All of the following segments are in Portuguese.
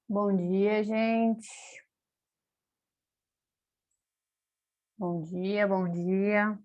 Bom dia, gente. Bom dia, bom dia.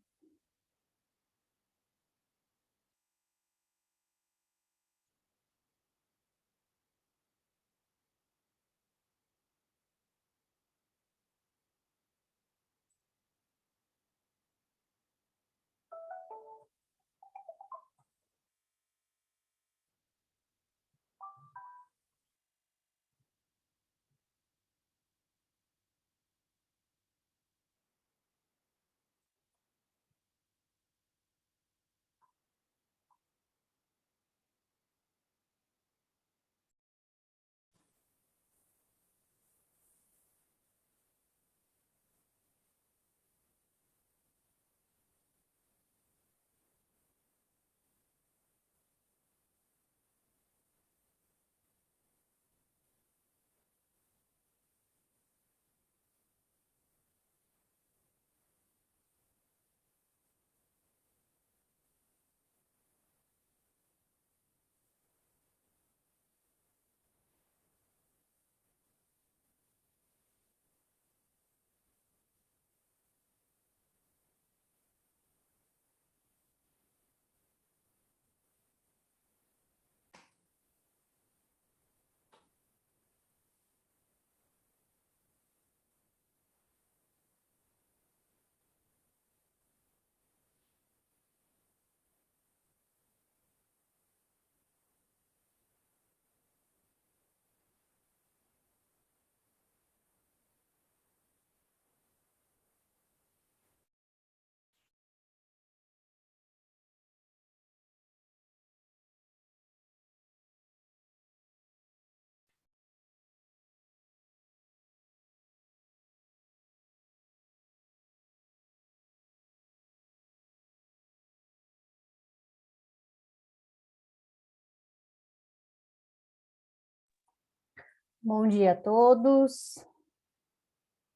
Bom dia a todos.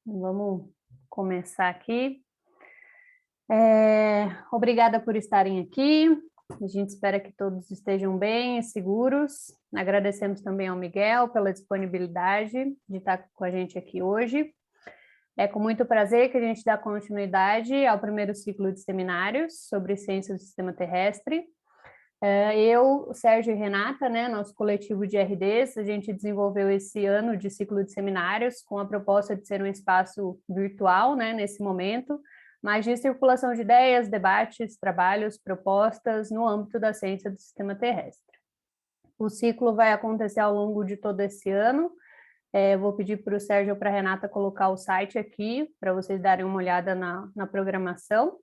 Vamos começar aqui. Obrigada por estarem aqui. A gente espera que todos estejam bem e seguros. Agradecemos também ao Miguel pela disponibilidade de estar com a gente aqui hoje. É com muito prazer que a gente dá continuidade ao primeiro ciclo de seminários sobre ciência do sistema terrestre. Eu, Sérgio e Renata, né, nosso coletivo de RDs, a gente desenvolveu esse ano de ciclo de seminários com a proposta de ser um espaço virtual, né, nesse momento, mas de circulação de ideias, debates, trabalhos, propostas no âmbito da ciência do sistema terrestre. O ciclo vai acontecer ao longo de todo esse ano. Vou pedir para o Sérgio ou para a Renata colocar o site aqui, para vocês darem uma olhada na programação.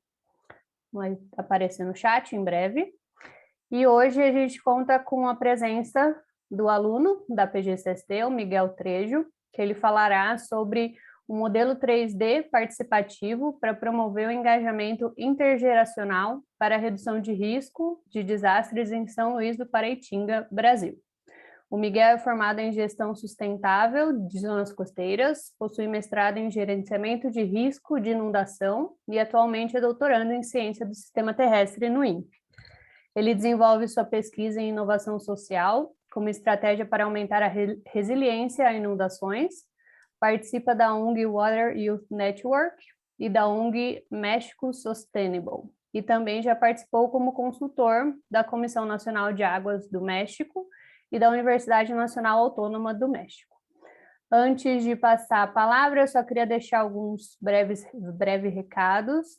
Vai aparecer no chat em breve. E hoje a gente conta com a presença do aluno da PGCST, o Miguel Trejo, que ele falará sobre o modelo 3D participativo para promover o engajamento intergeracional para a redução de risco de desastres em São Luís do Paraitinga, Brasil. O Miguel é formado em gestão sustentável de zonas costeiras, possui mestrado em gerenciamento de risco de inundação e atualmente é doutorando em ciência do sistema terrestre no INPE. Ele desenvolve sua pesquisa em inovação social como estratégia para aumentar a resiliência a inundações, participa da ONG Water Youth Network e da ONG México Sustainable, e também já participou como consultor da Comissão Nacional de Águas do México e da Universidade Nacional Autônoma do México. Antes de passar a palavra, eu só queria deixar alguns breves recados.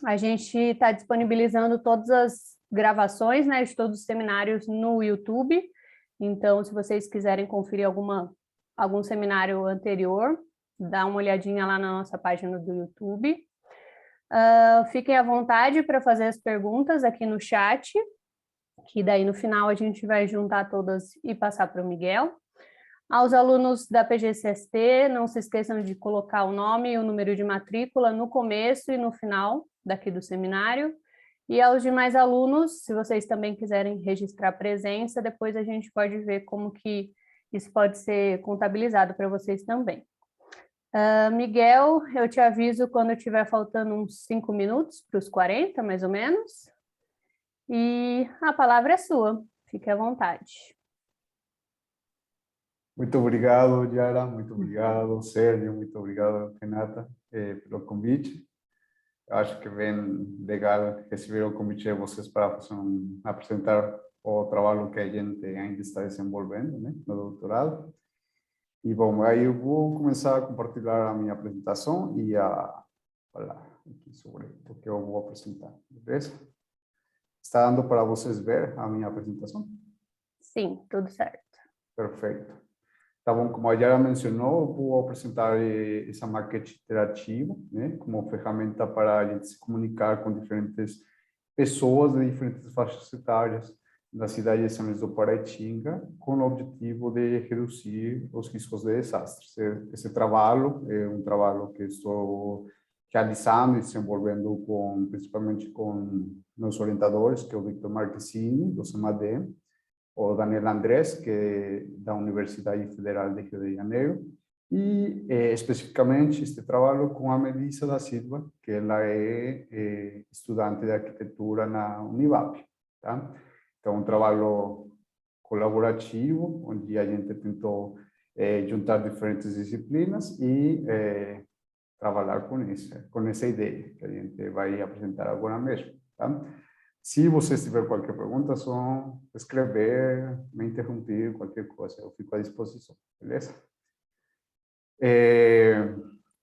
A gente está disponibilizando todas as gravações, né, de todos os seminários no YouTube. Então, se vocês quiserem conferir algum seminário anterior, dá uma olhadinha lá na nossa página do YouTube. Fiquem à vontade para fazer as perguntas aqui no chat, que daí no final a gente vai juntar todas e passar para o Miguel. Aos alunos da PGCST, não se esqueçam de colocar o nome e o número de matrícula no começo e no final daqui do seminário. E aos demais alunos, se vocês também quiserem registrar presença, depois a gente pode ver como que isso pode ser contabilizado para vocês também. Miguel, eu te aviso quando estiver faltando uns 5 minutos para os 40, mais ou menos. E a palavra é sua, fique à vontade. Muito obrigado, Yara, muito obrigado, Sérgio, muito obrigado, Renata, pelo convite. Eu acho que bem legal receber o convite de vocês para apresentar o trabalho que a gente ainda está desenvolvendo, né, no doutorado. E, bom, aí eu vou começar a compartilhar a minha apresentação e a falar aqui sobre o que eu vou apresentar, beleza? Está dando para vocês ver a minha apresentação? Sim, tudo certo. Perfeito. Tá bom, como a Yara mencionou, eu vou apresentar essa maquete interativa, né, como ferramenta para a gente se comunicar com diferentes pessoas de diferentes faixas etárias da cidade de São Luís do Paraitinga, com o objetivo de reduzir os riscos de desastres. Esse trabalho é um trabalho que estou realizando e desenvolvendo principalmente com meus orientadores, que é o Victor Marquezine, do CEMADEM, o Daniel Andrés, que é da Universidade Federal de Rio de Janeiro, e especificamente este trabalho com a Melissa da Silva, que ela é estudante de arquitetura na Univap, tá? Então, um trabalho colaborativo, onde a gente tentou juntar diferentes disciplinas e trabalhar com essa ideia que a gente vai apresentar agora mesmo, tá? Se vocês tiverem qualquer pergunta, é só escrever, me interromper, qualquer coisa, eu fico à disposição, beleza?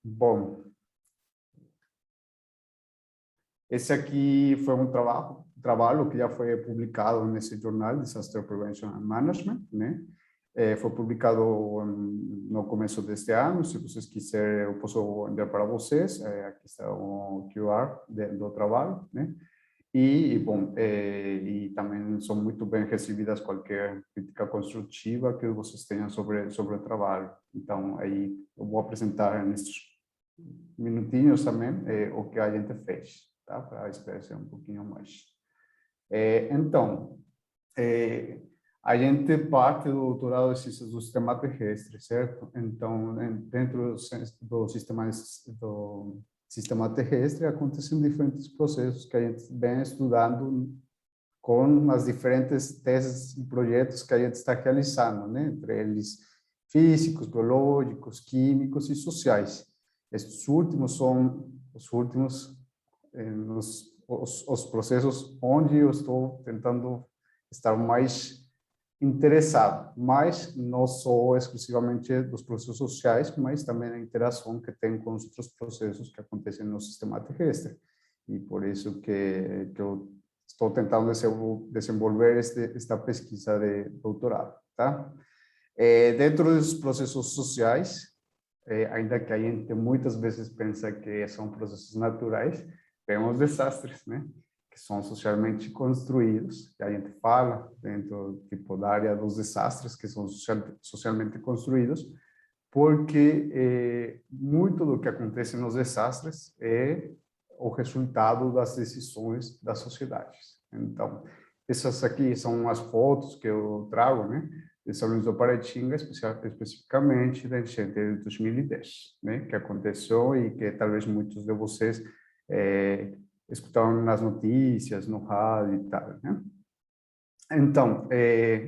Bom, esse aqui foi um trabalho que já foi publicado nesse jornal, Disaster Prevention and Management, né? Foi publicado no começo deste ano. Se vocês quiserem, eu posso enviar para vocês. Aqui está o QR do trabalho, né? E, bom, e também são muito bem recebidas qualquer crítica construtiva que vocês tenham sobre o trabalho. Então, aí eu vou apresentar nesses minutinhos também o que a gente fez, tá? Para esclarecer um pouquinho mais. Então, a gente parte do doutorado de ciências do sistema terrestre, certo? Então, dentro do sistema terrestre, acontecem diferentes processos que a gente vem estudando com as diferentes teses e projetos que a gente está realizando, né? Entre eles físicos, biológicos, químicos e sociais. Estes últimos são os últimos os processos onde eu estou tentando estar mais interessado, mas não só exclusivamente dos processos sociais, mas também a interação que tem com os outros processos que acontecem no sistema terrestre. E por isso que eu estou tentando desenvolver esta pesquisa de doutorado, tá? Dentro dos processos sociais, ainda que a gente muitas vezes pensa que são processos naturais, temos desastres, né? Que são socialmente construídos, que a gente fala dentro tipo da área dos desastres, que são socialmente construídos, porque muito do que acontece nos desastres é o resultado das decisões das sociedades. Então, essas aqui são as fotos que eu trago, né, de São Luís do Paraitinga, especificamente da enchente de 2010, né, que aconteceu e que talvez muitos de vocês escutaram nas notícias, no rádio e tal, né? Então,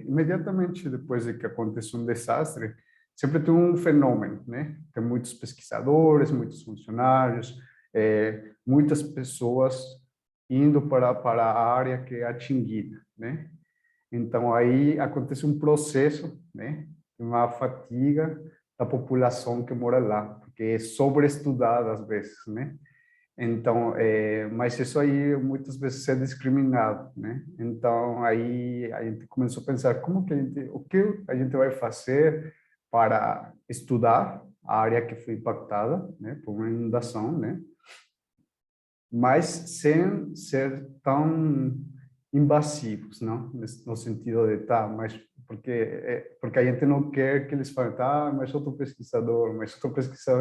imediatamente depois de que aconteceu um desastre, sempre tem um fenômeno, né? Tem muitos pesquisadores, muitos funcionários, muitas pessoas indo para a área que é atingida, né? Então, aí acontece um processo, né? Uma fatiga da população que mora lá, porque é sobreestudada às vezes, né? Então, mas isso aí muitas vezes é discriminado, né? Então, aí a gente começou a pensar o que a gente vai fazer para estudar a área que foi impactada, né, por uma inundação, né? Mas sem ser tão invasivos, não? No sentido de, tá, mas porque a gente não quer que eles falem, tá, mas outro pesquisador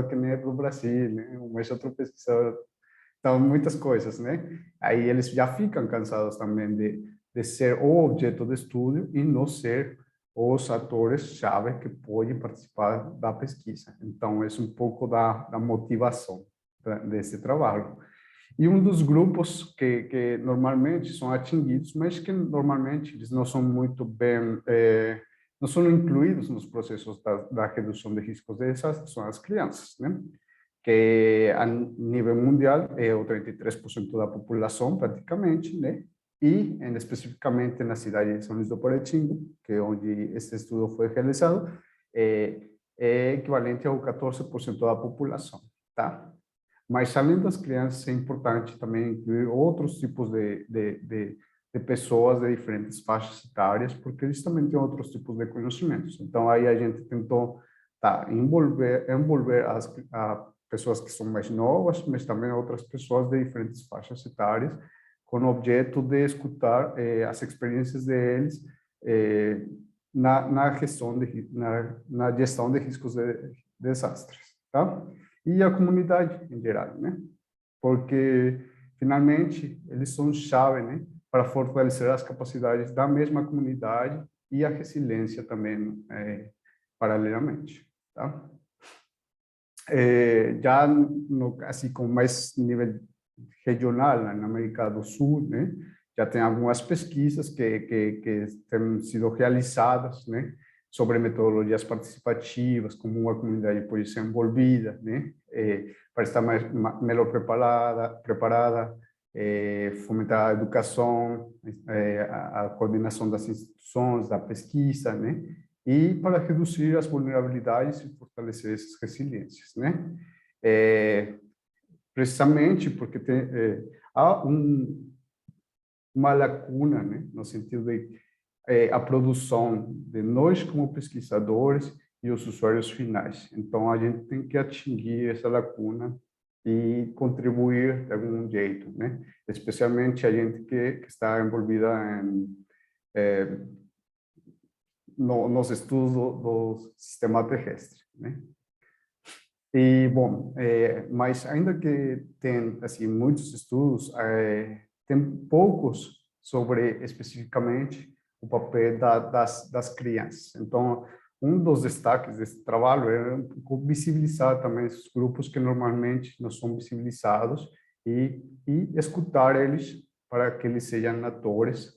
que nem é do Brasil, né? Mas outro pesquisador. Então, muitas coisas, né? Aí eles já ficam cansados também de ser o objeto de estudo e não ser os atores-chave que podem participar da pesquisa. Então, é um pouco da motivação desse trabalho. E um dos grupos que normalmente são atingidos, mas que normalmente eles não são muito bem, não são incluídos nos processos da redução de riscos de desastre, são as crianças, né? Que a nível mundial é o 33% da população, praticamente, né? E, especificamente na cidade de São Luís do Paraitinga, que é onde este estudo foi realizado, é equivalente ao 14% da população, tá? Mas, além das crianças, é importante também incluir outros tipos de pessoas de diferentes faixas etárias, porque eles também têm outros tipos de conhecimentos. Então, aí a gente tentou envolver as pessoas que são mais novas, mas também outras pessoas de diferentes faixas etárias, com o objeto de escutar as experiências deles na gestão de riscos de desastres, tá? E a comunidade em geral, né? Porque, finalmente, eles são chave, né, para fortalecer as capacidades da mesma comunidade e a resiliência também, paralelamente, tá? Já, assim, com mais nível regional, na América do Sul, né, já tem algumas pesquisas que têm sido realizadas, né, sobre metodologias participativas, como uma comunidade pode ser envolvida, né, para estar melhor preparada, fomentar a educação, a coordenação das instituições, da pesquisa, né, e para reduzir as vulnerabilidades e fortalecer essas resiliências, né. Precisamente porque há uma lacuna, né, no sentido de a produção de nós como pesquisadores e os usuários finais. Então, a gente tem que atingir essa lacuna e contribuir de algum jeito, né? Especialmente a gente que está envolvida nos estudos do sistema terrestre, né? E, bom, mas ainda que tem, assim, muitos estudos, tem poucos sobre, especificamente, o papel das crianças. Então, um dos destaques desse trabalho é visibilizar também esses grupos que normalmente não são visibilizados e escutar eles para que eles sejam atores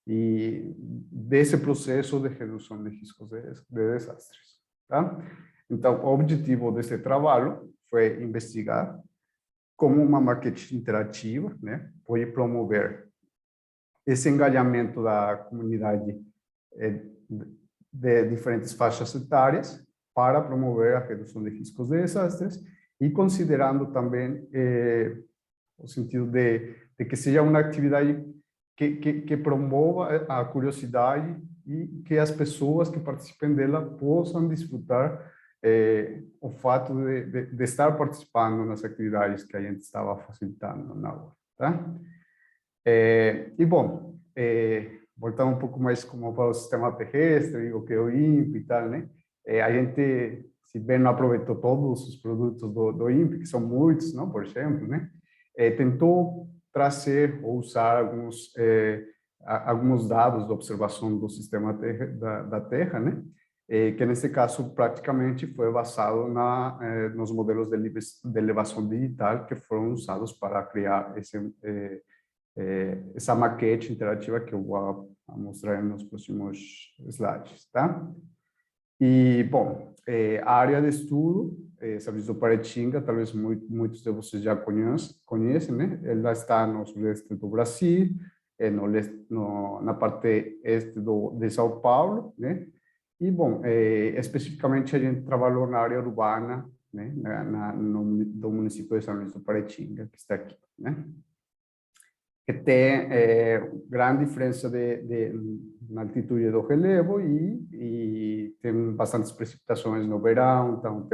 e desse processo de redução de riscos de desastres, tá? Então, o objetivo desse trabalho foi investigar como uma maquete interativa, né, pode promover esse engajamento da comunidade de diferentes faixas etárias para promover a redução de riscos de desastres e considerando também o sentido de que seja uma atividade que promova a curiosidade e que as pessoas que participem dela possam desfrutar o fato de estar participando nas atividades que a gente estava facilitando na aula, tá? E, bom, voltando um pouco mais como para o sistema terrestre, o que é o INPE e tal, né? A gente, se bem não aproveitou todos os produtos do INPE, que são muitos, não? Por exemplo, né? Tentou trazer ou usar alguns dados de observação do sistema da Terra, né? Que nesse caso praticamente foi basado nos modelos de elevação digital que foram usados para criar essa maquete interativa que eu vou mostrar nos próximos slides, tá? E, bom, a área de estudo, São Luís do Paraitinga, talvez muitos de vocês já conhecem, né? Ela está no sudeste do Brasil, na parte este de São Paulo, né? E, bom, especificamente a gente trabalhou na área urbana, né? Do município de São Luís do Paraitinga, que está aqui, né? Que tem grande diferença na altitude do relevo e tem bastantes precipitações no verão, então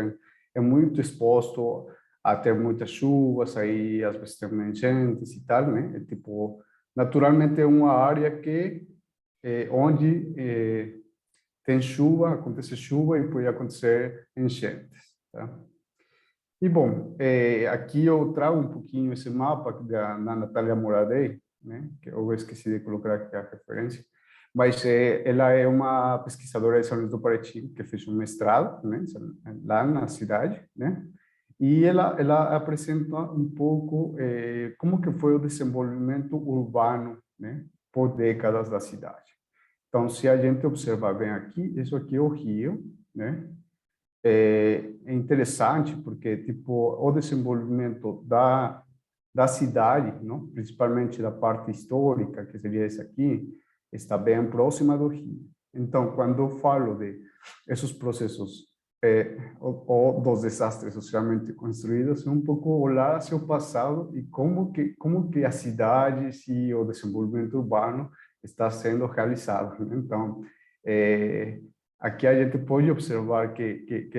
é muito exposto a ter muitas chuvas, aí às vezes tem enchentes e tal, né? Tipo, naturalmente é uma área que onde tem chuva, acontece chuva e pode acontecer enchentes, tá? E, bom, aqui eu trago um pouquinho esse mapa da Natália Moradei, né, que eu esqueci de colocar aqui a referência, mas ela é uma pesquisadora de São Luís do Paraitinga que fez um mestrado, né, lá na cidade, né, E ela apresenta um pouco como que foi o desenvolvimento urbano, né, por décadas da cidade. Então, se a gente observar bem aqui, isso aqui é o Rio, né? É interessante porque tipo o desenvolvimento da cidade, não? Principalmente da parte histórica, que seria esse aqui, está bem próxima do Rio. Então, quando eu falo de esses processos ou dos desastres socialmente construídos, é um pouco olhar hacia o passado e como que as cidades e o desenvolvimento urbano está sendo realizado. Então, é, aqui a gente pode observar que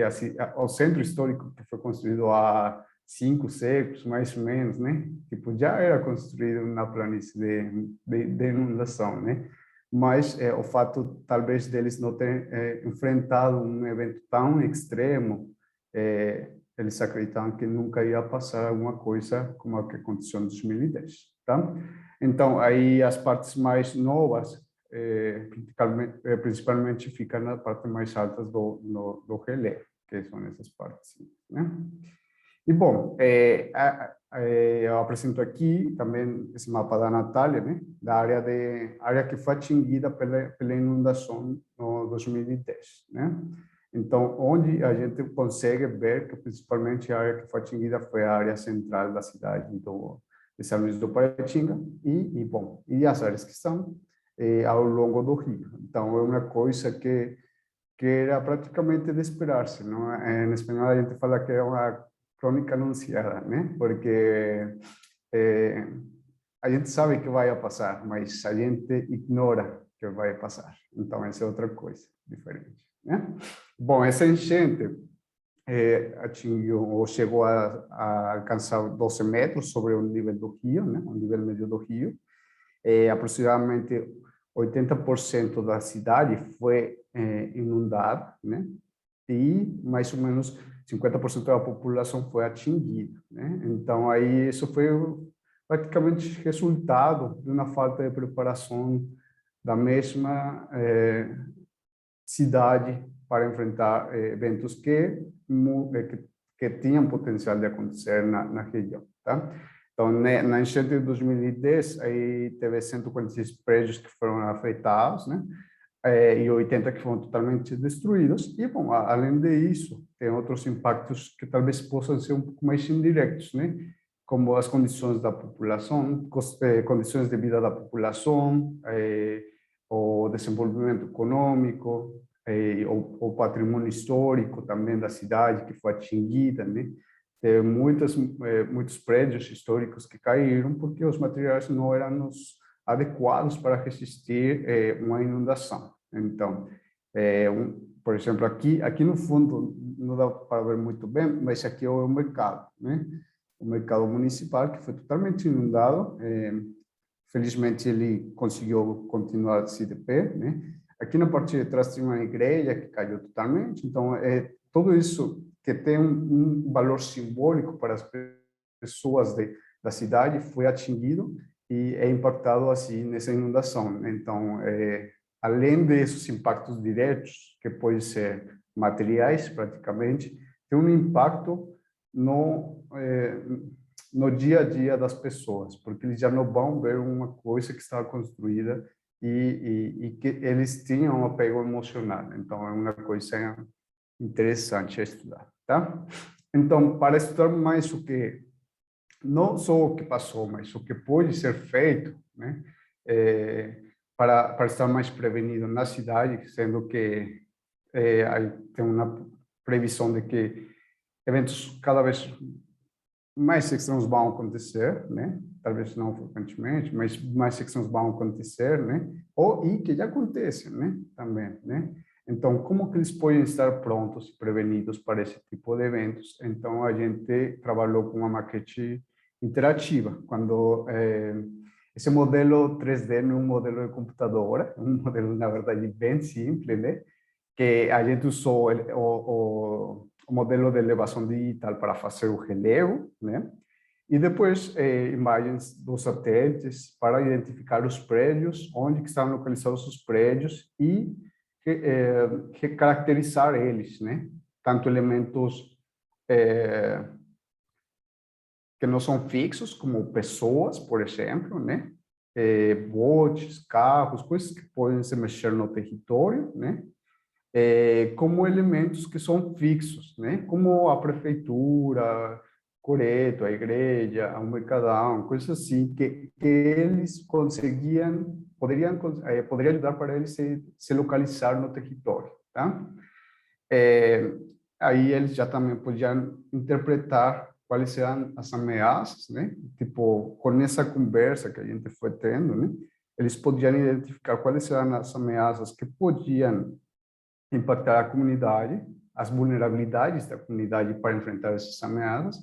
o centro histórico que foi construído há 5 séculos, mais ou menos, né? Tipo, já era construído na planície de inundação, né? Mas o fato, talvez, deles não terem enfrentado um evento tão extremo, eles acreditavam que nunca ia passar alguma coisa como a que aconteceu em 2010, tá? Então, aí as partes mais novas, principalmente fica na parte mais alta do relé, que são essas partes, né? E bom, eu apresento aqui também esse mapa da Natália, né? Da área que foi atingida pela inundação no 2010, né? Então, onde a gente consegue ver que principalmente a área que foi atingida foi a área central da cidade de São Luís do Paraitinga e as áreas que estão ao longo do rio. Então, é uma coisa que era praticamente de esperar-se, não? Em espanhol a gente fala que é uma crônica anunciada, né? Porque a gente sabe que vai passar, mas a gente ignora que vai passar. Então, essa é outra coisa diferente, né? Bom, essa enchente atingiu ou chegou a alcançar 12 metros sobre o nível do rio, né? O nível médio do rio. Aproximadamente 80% da cidade foi inundada, né? E mais ou menos 50% da população foi atingida, né? Então, aí isso foi praticamente resultado de uma falta de preparação da mesma cidade para enfrentar eventos que tinham potencial de acontecer na região, tá? Então, na enchente de 2010, aí teve 146 prédios que foram afetados, né? E 80 que foram totalmente destruídos. E, bom, além disso, tem outros impactos que talvez possam ser um pouco mais indiretos, né? Como as condições da população, condições de vida da população, o desenvolvimento econômico, o patrimônio histórico também da cidade que foi atingida, né? Tem muitos prédios históricos que caíram porque os materiais não eram os adequados para resistir uma inundação. Então, por exemplo, aqui no fundo não dá para ver muito bem, mas aqui é o mercado, né? O mercado municipal que foi totalmente inundado. Felizmente ele conseguiu continuar a se de pé, né? Aqui na parte de trás tem uma igreja que caiu totalmente. Então, tudo isso que tem um valor simbólico para as pessoas da cidade foi atingido e é impactado assim nessa inundação. Então, além desses impactos diretos, que podem ser materiais praticamente, tem um impacto no dia a dia das pessoas, porque eles já não vão ver uma coisa que estava construída e que eles tinham um apego emocional. Então, é uma coisa interessante a estudar, tá? Então, para estudar mais não só o que passou, mas o que pode ser feito, né? Para estar mais prevenido na cidade, sendo que aí tem uma previsão de que eventos cada vez mais extremos vão acontecer, né? Talvez não frequentemente, mas mais extremos vão acontecer, né? E que já acontecem, né? Também, né? Então, como que eles podem estar prontos e prevenidos para esse tipo de eventos? Então, a gente trabalhou com uma maquete interativa, quando esse modelo 3D não é um modelo de computadora, é um modelo, na verdade, bem simples, né? Que a gente usou o modelo de elevação digital para fazer o relevo, né? E depois imagens dos satélites para identificar os prédios, onde que estão localizados os prédios e caracterizar eles, né? Tanto elementos que não são fixos, como pessoas, por exemplo, né? Botes, carros, coisas que podem se mexer no território, né? Como elementos que são fixos, né? Como a prefeitura, Coreto, a igreja, o mercadão, coisas assim, que eles conseguiam, poderia ajudar para eles se localizar no território, tá? Aí eles já também podiam interpretar quais serão as ameaças, né? Tipo, com essa conversa que a gente foi tendo, né? Eles podiam identificar quais serão as ameaças que podiam impactar a comunidade, as vulnerabilidades da comunidade para enfrentar essas ameaças,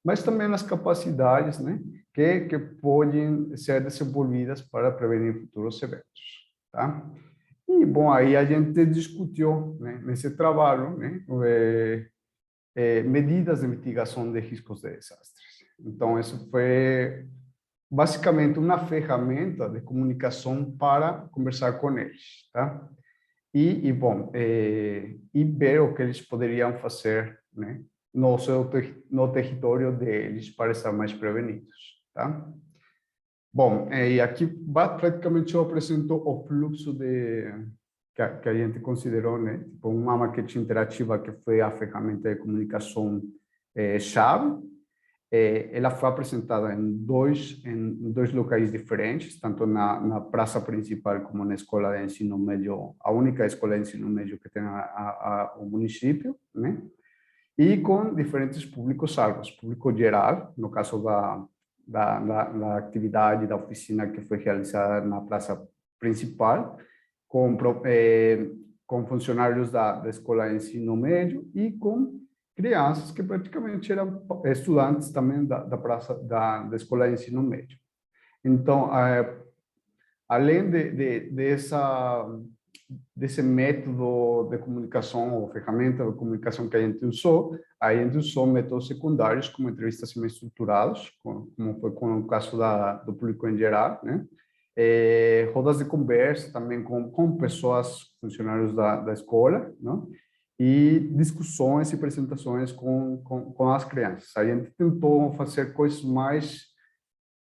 mas também as capacidades, né, que podem ser desenvolvidas para prevenir futuros eventos, tá? E, bom, aí a gente discutiu, né, nesse trabalho, né, medidas de mitigação de riscos de desastres. Então, isso foi basicamente uma ferramenta de comunicação para conversar com eles, tá? Bom, e ver o que eles poderiam fazer, né, no território deles para estar mais prevenidos, tá? Bom, e aqui praticamente eu apresento o fluxo que a gente considerou, né, tipo uma maquete interativa que foi a ferramenta de comunicação chave. Ela foi apresentada em dois locais diferentes, tanto na praça principal como na escola de ensino médio, a única escola de ensino médio que tem o município, né? E com diferentes públicos-alvos, público geral, no caso da atividade da oficina que foi realizada na praça principal, com funcionários da escola de ensino médio e com crianças que praticamente eram estudantes também da praça da escola de ensino médio. Então, além desse método de comunicação ou ferramenta de comunicação que a gente usou métodos secundários como entrevistas semi-estruturadas, como foi com o caso do público em geral, né? Rodas de conversa também com pessoas, funcionários da escola, não? E discussões e apresentações com as crianças. A gente tentou fazer coisas mais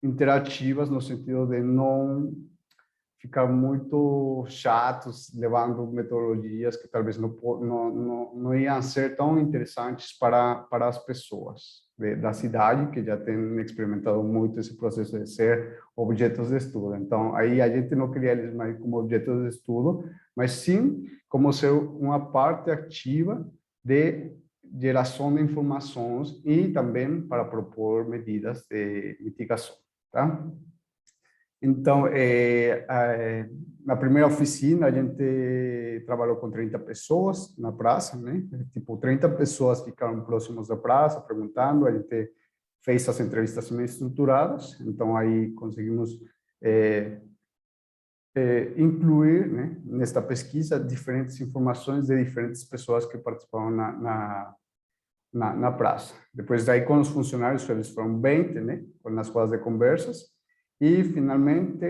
interativas no sentido de não ficar muito chatos levando metodologias que talvez não iam ser tão interessantes para as pessoas da cidade, que já têm experimentado muito esse processo de ser objetos de estudo. Então, aí a gente não queria eles mais como objetos de estudo, mas sim como ser uma parte ativa de geração de informações e também para propor medidas de mitigação, tá? Então, na primeira oficina, a gente trabalhou com 30 pessoas na praça, né? Tipo, 30 pessoas ficaram próximas da praça, perguntando, a gente fez as entrevistas meio estruturadas, então aí conseguimos incluir, né, nesta pesquisa, diferentes informações de diferentes pessoas que participavam na praça. Depois daí, com os funcionários, eles foram 20, né, com as rodas de conversas, e, finalmente,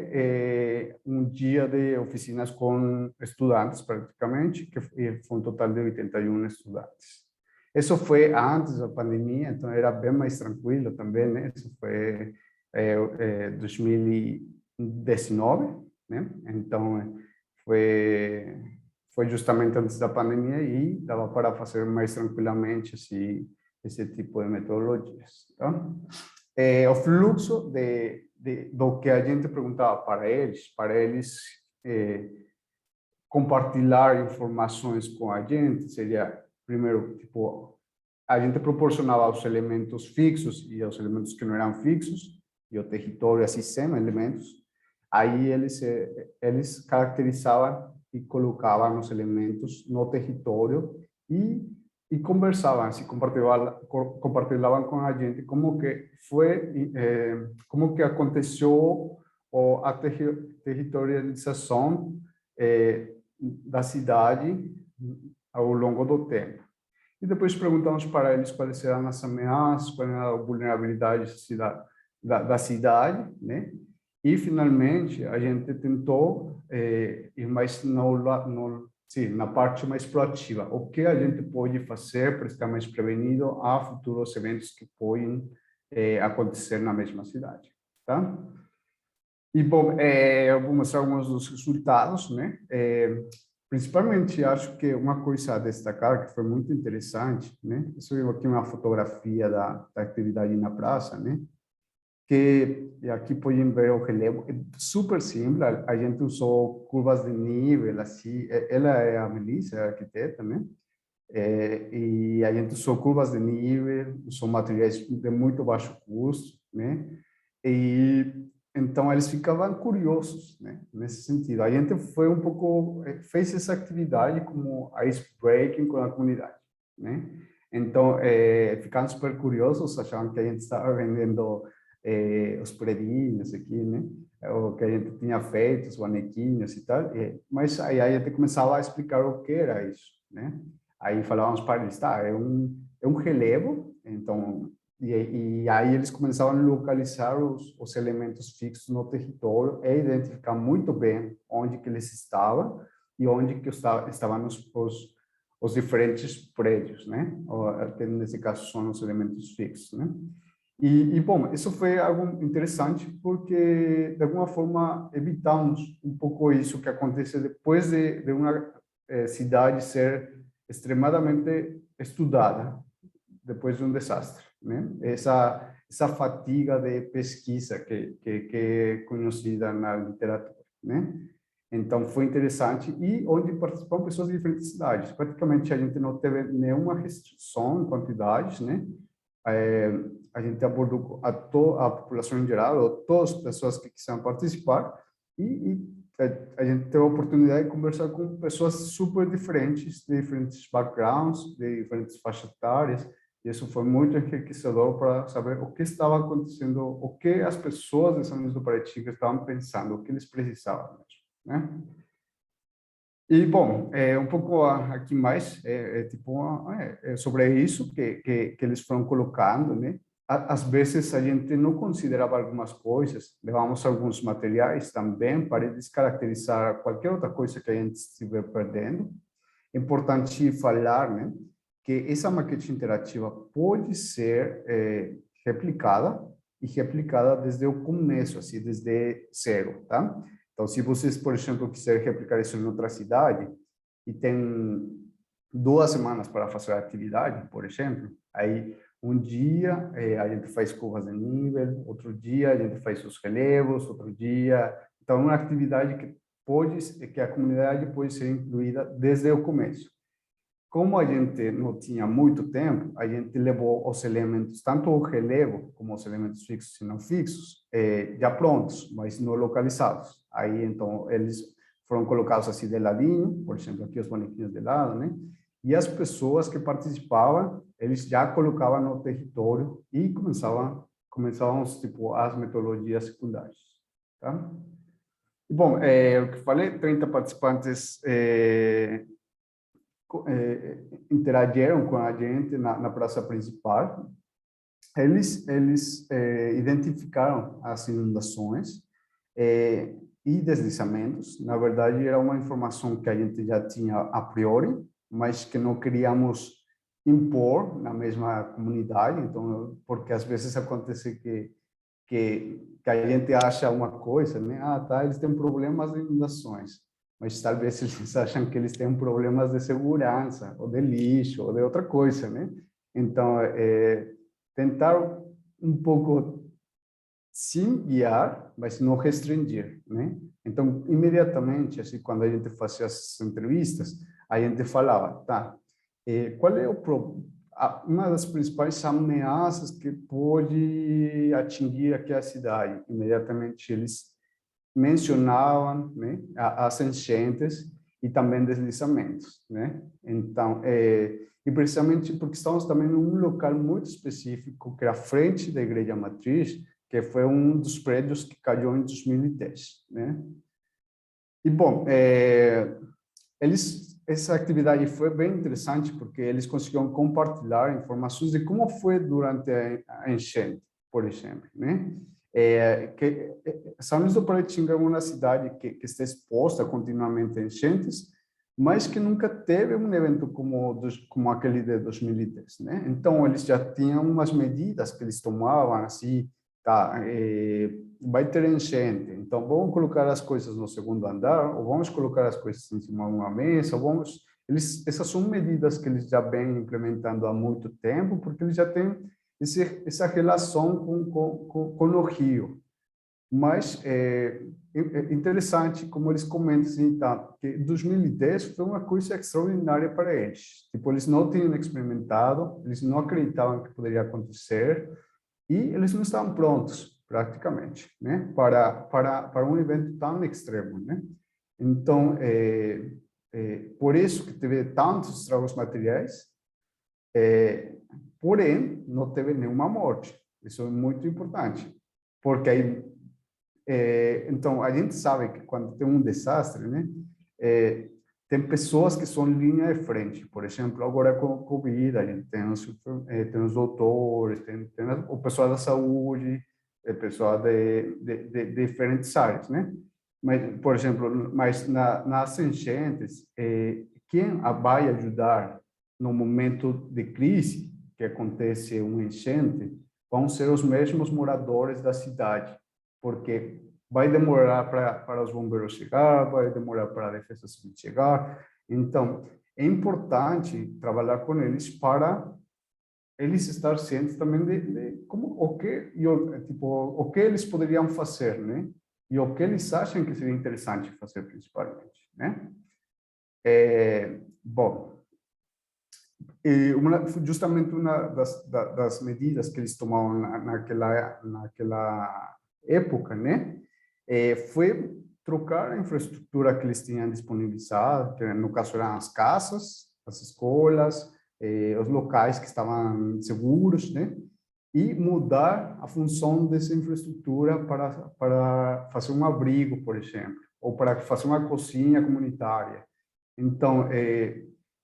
um dia de oficinas com estudantes, praticamente, que foi um total de 81 estudantes. Isso foi antes da pandemia, então era bem mais tranquilo também, né? Isso foi 2019, né? Então, foi justamente antes da pandemia e dava para fazer mais tranquilamente esse tipo de metodologias, tá? O fluxo do que a gente perguntava para eles compartilhar informações com a gente seria, primeiro, tipo, a gente proporcionava os elementos fixos e os elementos que não eram fixos, e o território, assim, sem elementos. Aí eles caracterizavam e colocavam os elementos no território e conversavam, se compartilhavam com a gente como que foi, como que aconteceu a territorialização da cidade ao longo do tempo. E depois perguntamos para eles quais eram as ameaças, qual era a vulnerabilidade da cidade, né? E, finalmente, a gente tentou ir mais na parte mais proativa. O que a gente pode fazer para estar mais prevenido a futuros eventos que podem acontecer na mesma cidade, tá? E, bom, eu vou mostrar alguns dos resultados, né? Principalmente, acho que uma coisa a destacar, que foi muito interessante, né? Isso aqui é uma fotografia da atividade na praça, né? Que aqui podem ver o relevo, é super simples, a gente usou curvas de nível, assim, ela é a Melissa, é a arquiteta, né? E a gente usou curvas de nível, usou materiais de muito baixo custo, né? E então eles ficavam curiosos, né? Nesse sentido, a gente foi um pouco fez essa atividade como ice breaking com a comunidade, né? Então ficaram super curiosos, achavam que a gente estava vendendo os predinhos aqui, né? O que a gente tinha feito, os manequinhos e tal. Mas aí a gente começava a explicar o que era isso, né? Aí falávamos para eles, tá, é um relevo, então, e aí eles começavam a localizar os elementos fixos no território e identificar muito bem onde que eles estavam e onde que estavam os diferentes prédios, né? Que nesse caso são os elementos fixos, né? Bom, isso foi algo interessante porque, de alguma forma, evitamos um pouco isso que acontece depois de uma cidade ser extremadamente estudada depois de um desastre, né? Essa fatiga de pesquisa que é conhecida na literatura, né? Então foi interessante e onde participaram pessoas de diferentes cidades. Praticamente a gente não teve nenhuma restrição em quantidades, né? A gente abordou a população em geral, ou todas as pessoas que quiseram participar a gente teve a oportunidade de conversar com pessoas super diferentes, de diferentes backgrounds, de diferentes faixas etárias, e isso foi muito enriquecedor para saber o que estava acontecendo, o que as pessoas de São Luís do Paraitinga estavam pensando, o que eles precisavam mesmo, né? E, bom, um pouco aqui mais, sobre isso que eles foram colocando, né? Às vezes a gente não considerava algumas coisas, levamos alguns materiais também para descaracterizar qualquer outra coisa que a gente estiver perdendo. É importante falar, né, que essa maquete interativa pode ser replicada e replicada desde o começo, assim, desde zero, tá? Então, se vocês, por exemplo, quiserem replicar isso em outra cidade e tem 2 semanas para fazer a atividade, por exemplo, aí um dia a gente faz curvas de nível, outro dia a gente faz os relevos, outro dia... Então, é uma atividade que a comunidade pode ser incluída desde o começo. Como a gente não tinha muito tempo, a gente levou os elementos, tanto o relevo como os elementos fixos e não fixos, já prontos, mas não localizados. Aí, então, eles foram colocados assim de ladinho, por exemplo, aqui os bonequinhos de lado, né? E as pessoas que participavam, eles já colocavam no território e começavam tipo, as metodologias secundárias, tá? Bom, o que falei, 30 participantes interagiram com a gente na praça principal. Eles identificaram as inundações e deslizamentos. Na verdade, era uma informação que a gente já tinha a priori, mas que não queríamos impor na mesma comunidade. Então, porque às vezes acontece que a gente acha uma coisa, né? Ah, tá, eles têm problemas de inundações, mas talvez eles acham que eles têm problemas de segurança, ou de lixo, ou de outra coisa, né? Então, tentar um pouco sim guiar, mas não restringir, né? Então, imediatamente, assim, quando a gente fazia as entrevistas, a gente falava, tá, qual é o problema? Uma das principais ameaças que pode atingir aqui a cidade. Imediatamente eles mencionavam, né, as enchentes e também deslizamentos, né? Então, e precisamente porque estamos também num local muito específico, que é a frente da Igreja Matriz, que foi um dos prédios que caiu em 2010, né? E, bom, essa atividade foi bem interessante porque eles conseguiram compartilhar informações de como foi durante a enchente, por exemplo, né? São Luís do Paraitinga é uma cidade que está exposta continuamente a enchentes, mas que nunca teve um evento como aquele de 2010, né? Então, eles já tinham umas medidas que eles tomavam, assim, tá, vai ter enchente, então vamos colocar as coisas no segundo andar, ou vamos colocar as coisas em cima de uma mesa, ou vamos... essas são medidas que eles já vêm implementando há muito tempo, porque eles já têm essa relação com o rio. Mas é interessante como eles comentam assim, tá, que 2010 foi uma coisa extraordinária para eles. Tipo, eles não tinham experimentado, eles não acreditavam que poderia acontecer e eles não estavam prontos, praticamente, né, para um evento tão extremo, né? Então, por isso que teve tantos estragos materiais, porém, não teve nenhuma morte. Isso é muito importante, porque aí então, a gente sabe que quando tem um desastre, né, tem pessoas que são linha de frente. Por exemplo, agora com o Covid, a gente tem os doutores, tem o pessoal da saúde, o pessoal de diferentes áreas, né? Mas, por exemplo, nas enchentes, quem vai ajudar no momento de crise que acontece uma enchente vão ser os mesmos moradores da cidade, porque vai demorar para os bombeiros chegar, vai demorar para a defesa civil chegar. Então, é importante trabalhar com eles para eles estar cientes também de como o que eles poderiam fazer, né? E o que eles acham que seria interessante fazer principalmente, né? Bom, justamente uma das medidas que eles tomavam naquela época, né, foi trocar a infraestrutura que eles tinham disponibilizada, que no caso eram as casas, as escolas, os locais que estavam seguros, né, e mudar a função dessa infraestrutura para fazer um abrigo, por exemplo, ou para fazer uma cozinha comunitária. Então,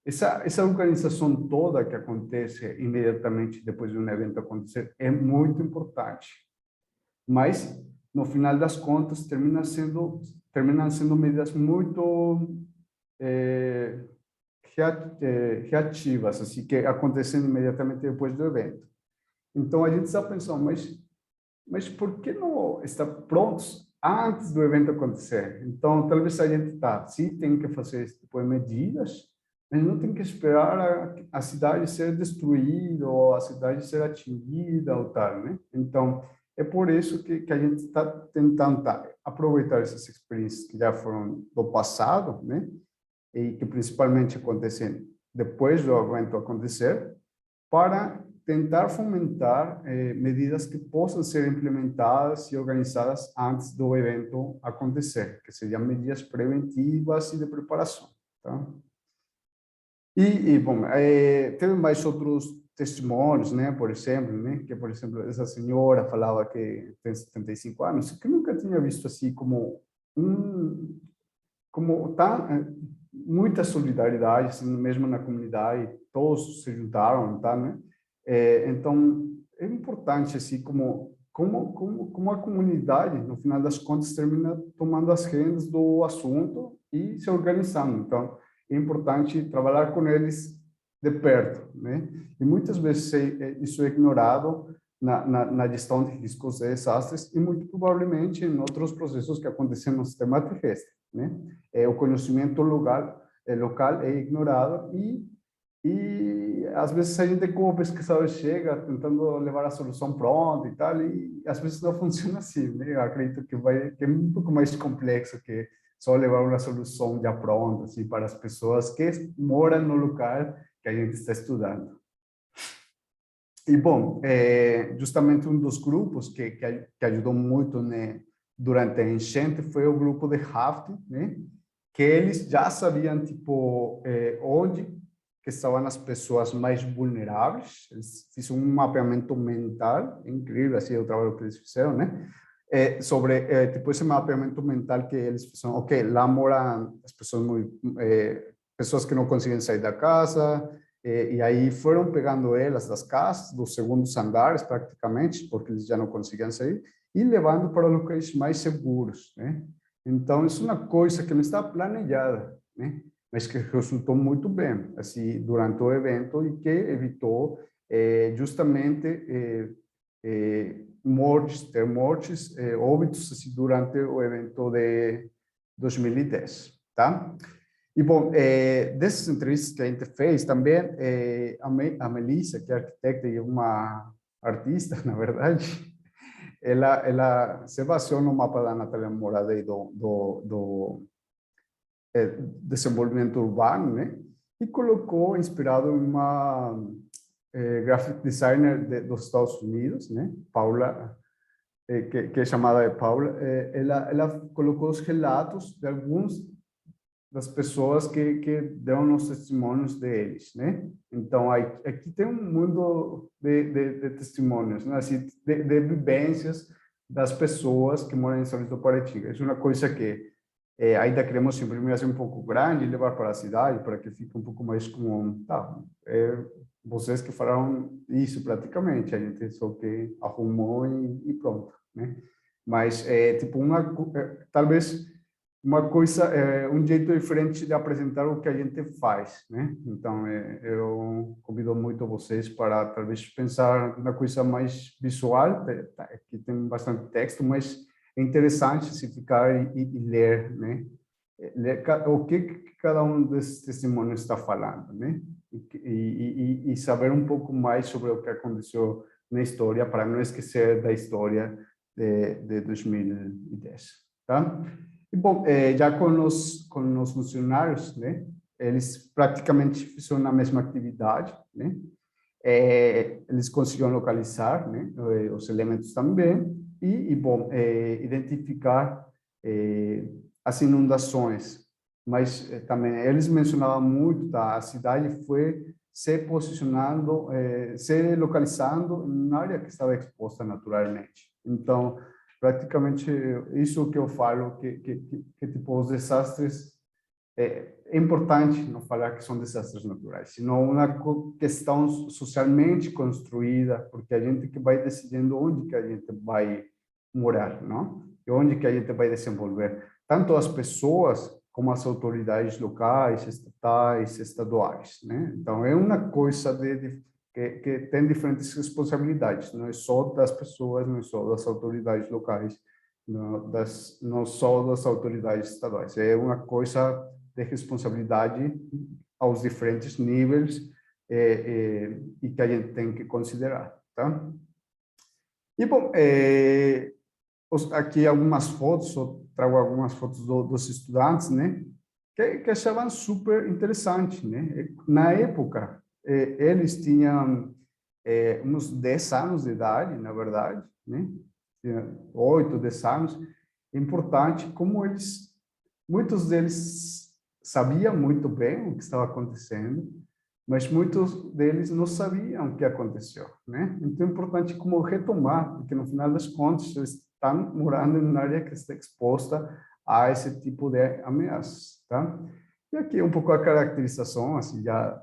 essa organização toda que acontece imediatamente depois de um evento acontecer é muito importante. Mas, no final das contas, terminam sendo medidas muito reativas, assim, que acontecem imediatamente depois do evento. Então, a gente está pensando, mas por que não estar prontos antes do evento acontecer? Então, talvez a gente sim, tem que fazer esse tipo de medidas, mas não tem que esperar a cidade ser destruída ou a cidade ser atingida ou tal, né? Então, é por isso que a gente está tentando aproveitar essas experiências que já foram do passado, né? E que principalmente acontecem depois do evento acontecer, para tentar fomentar medidas que possam ser implementadas e organizadas antes do evento acontecer, que seriam medidas preventivas e de preparação, tá? Bom, teve mais outros testemunhos, né, por exemplo, né, que, por exemplo, essa senhora falava que tem 75 anos, que nunca tinha visto assim como muita solidariedade, assim, mesmo na comunidade, todos se juntaram, tá, né? Então, é importante, assim, como a comunidade, no final das contas, termina tomando as rédeas do assunto e se organizando. Então, é importante trabalhar com eles de perto, né? E muitas vezes isso é ignorado na gestão de riscos e desastres e muito provavelmente em outros processos que acontecem no sistema terrestre, né? O conhecimento local é ignorado e às vezes a gente como pesquisador chega tentando levar a solução pronta e tal, e às vezes não funciona assim, né? Eu acredito que é um pouco mais complexo que só levar uma solução já pronta assim, para as pessoas que moram no local que a gente está estudando. E, bom, justamente um dos grupos que ajudou muito, né, durante a enchente foi o grupo de rafting, né? Que eles já sabiam, tipo, onde que estavam as pessoas mais vulneráveis. Eles fizeram um mapeamento mental, incrível, assim, o trabalho que eles fizeram, né? Sobre, tipo, esse mapeamento mental que eles fizeram, ok, lá moram as pessoas, pessoas que não conseguem sair da casa, e aí foram pegando elas das casas, dos segundos andares, praticamente, porque eles já não conseguiam sair, e levando para locais mais seguros, né? Então, isso é uma coisa que não está planejada, né? mas que resultou muito bem, assim, durante o evento e que evitou justamente óbitos assim, durante o evento de 2010, tá? E, bom, dessas entrevistas que a gente fez, também a Melissa, que é arquiteta e uma artista, na verdade, ela se baseou no mapa da Natália Moradei do desenvolvimento urbano, né? E colocou, inspirado em uma graphic designer dos Estados Unidos, né? Paula, que é chamada de Paula, ela colocou os relatos de alguns das pessoas que dão os testemunhos deles, né? Então, aqui tem um mundo de testemunhos, né? Assim, de vivências das pessoas que moram em São Luís do Paraitinga. Isso é uma coisa que ainda queremos imprimir assim um pouco grande e levar para a cidade, para que fique um pouco mais como, tá, vocês que falaram isso praticamente, a gente só que arrumou e pronto, né? Mas, tipo, talvez uma coisa, um jeito diferente de apresentar o que a gente faz, né? Então, eu convido muito vocês para talvez pensar na coisa mais visual, que tem bastante texto, mas é interessante se ficar e ler, né? Ler o que cada um desses testemunhos está falando, né? E saber um pouco mais sobre o que aconteceu na história, para não esquecer da história de 2010, tá? E, bom, já com os funcionários, né? Eles praticamente fizeram a mesma atividade, né? Eles conseguiram localizar, né, os elementos também bom, identificar as inundações, mas também eles mencionavam muito, tá, a cidade foi se posicionando, se localizando na área que estava exposta naturalmente. Então, praticamente isso que eu falo, que tipo os desastres é importante não falar que são desastres naturais, senão uma questão socialmente construída, porque a gente que vai decidindo onde que a gente vai morar, não? E onde que a gente vai desenvolver, tanto as pessoas como as autoridades locais, estatais, estaduais, né? Então é uma coisa que tem diferentes responsabilidades, não é só das pessoas, não é só das autoridades locais, não só das autoridades estaduais, é uma coisa de responsabilidade aos diferentes níveis e que a gente tem que considerar, tá? E, bom, aqui algumas fotos, eu trago algumas fotos dos estudantes, né? Que achavam super interessante, né? Na época, eles tinham uns 10 anos de idade, na verdade, né? 8, 10 anos. É importante como muitos deles sabiam muito bem o que estava acontecendo, mas muitos deles não sabiam o que aconteceu, né? Então é importante como retomar, porque no final das contas eles estão morando em uma área que está exposta a esse tipo de ameaças, tá? E aqui um pouco a caracterização, assim, já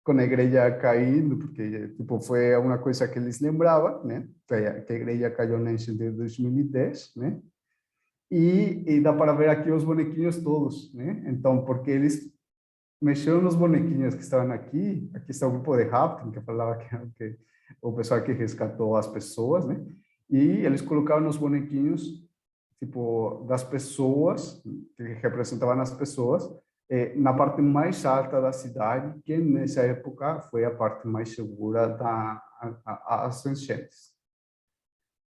com a igreja caindo, porque tipo foi uma coisa que eles lembravam, né? Que a igreja caiu na enchente de 2010, né? E dá para ver aqui os bonequinhos todos, né? Então, porque eles mexeram nos bonequinhos que estavam aqui está o grupo de rafting, que falava que o pessoal que resgatou as pessoas, né? E eles colocaram os bonequinhos, tipo, das pessoas, que representavam as pessoas, na parte mais alta da cidade, que nessa época foi a parte mais segura das enchentes.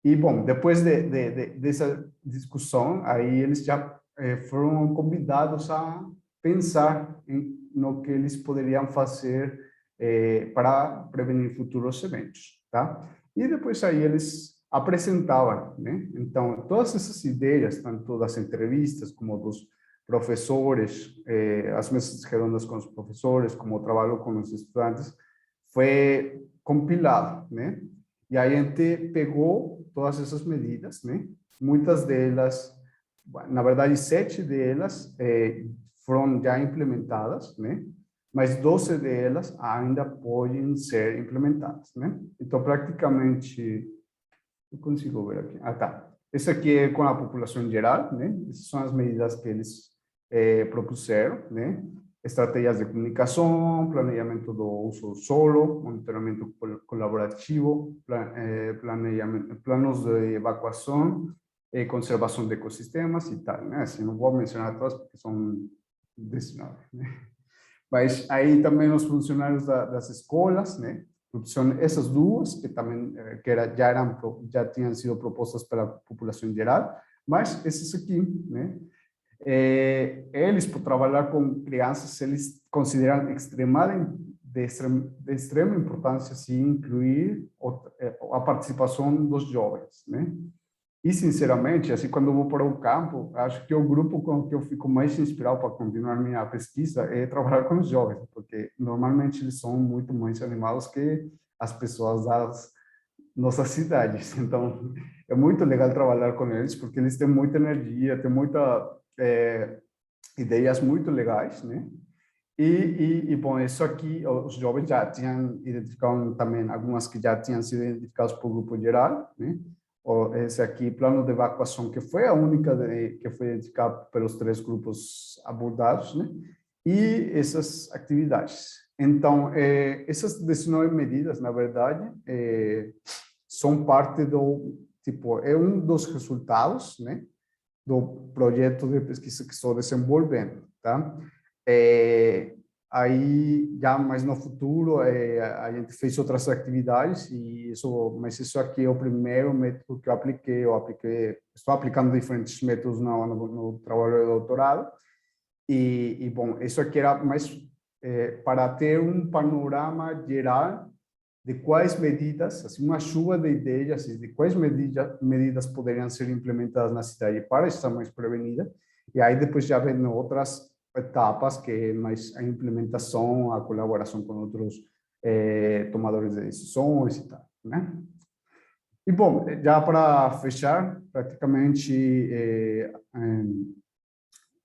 E, bom, depois dessa discussão, aí eles já foram convidados a pensar no que eles poderiam fazer para prevenir futuros eventos, tá? E depois aí eles apresentavam, né? Então, todas essas ideias, tanto das entrevistas como dos professores, as mesas redondas com os professores, como o trabalho com os estudantes, foi compilado, né? E aí a gente pegou todas essas medidas, né? Muitas delas, na verdade, 7 delas foram já implementadas, né? Mas 12 delas ainda podem ser implementadas, né? Então, praticamente, eu consigo ver aqui. Ah, tá. Essa aqui é com a população geral, né? Essas são as medidas que eles propuseram, né? Estratégias de comunicação, planejamento do uso do solo, monitoramento colaborativo, planejamento, planos de evacuação, conservação de ecossistemas e tal, né? Assim, não vou mencionar todas porque são 19, né? Mas aí também os funcionários das escolas, né? São essas duas que também já tinham sido propostas pela população em geral, mas esses aqui, né? Eles, por trabalhar com crianças, eles consideram de extrema importância se incluir a participação dos jovens, né? E, sinceramente, assim, quando eu vou para o campo, acho que o grupo com que eu fico mais inspirado para continuar minha pesquisa é trabalhar com os jovens, porque normalmente eles são muito mais animados que as pessoas das nossas cidades. Então, é muito legal trabalhar com eles, porque eles têm muita energia, têm ideias muito legais, né? Bom, isso aqui, os jovens já tinham identificado também, algumas que já tinham sido identificadas por grupo geral, né? Esse aqui, plano de evacuação, que foi a única que foi identificada pelos 3 grupos abordados, né? E essas atividades. Então, essas 19 medidas, na verdade, são parte tipo, é um dos resultados, né? Do projeto de pesquisa que estou desenvolvendo, tá? Aí, já mais no futuro, a gente fez outras atividades, mas isso aqui é o primeiro método que eu apliquei. Estou aplicando diferentes métodos no trabalho de doutorado, bom, isso aqui era mais para ter um panorama geral de quais medidas, assim, uma chuva de ideias, de quais medidas poderiam ser implementadas na cidade para estar mais prevenida, e aí depois já vem outras etapas, que é mais a implementação, a colaboração com outros tomadores de decisões e tal, né? E, bom, já para fechar, praticamente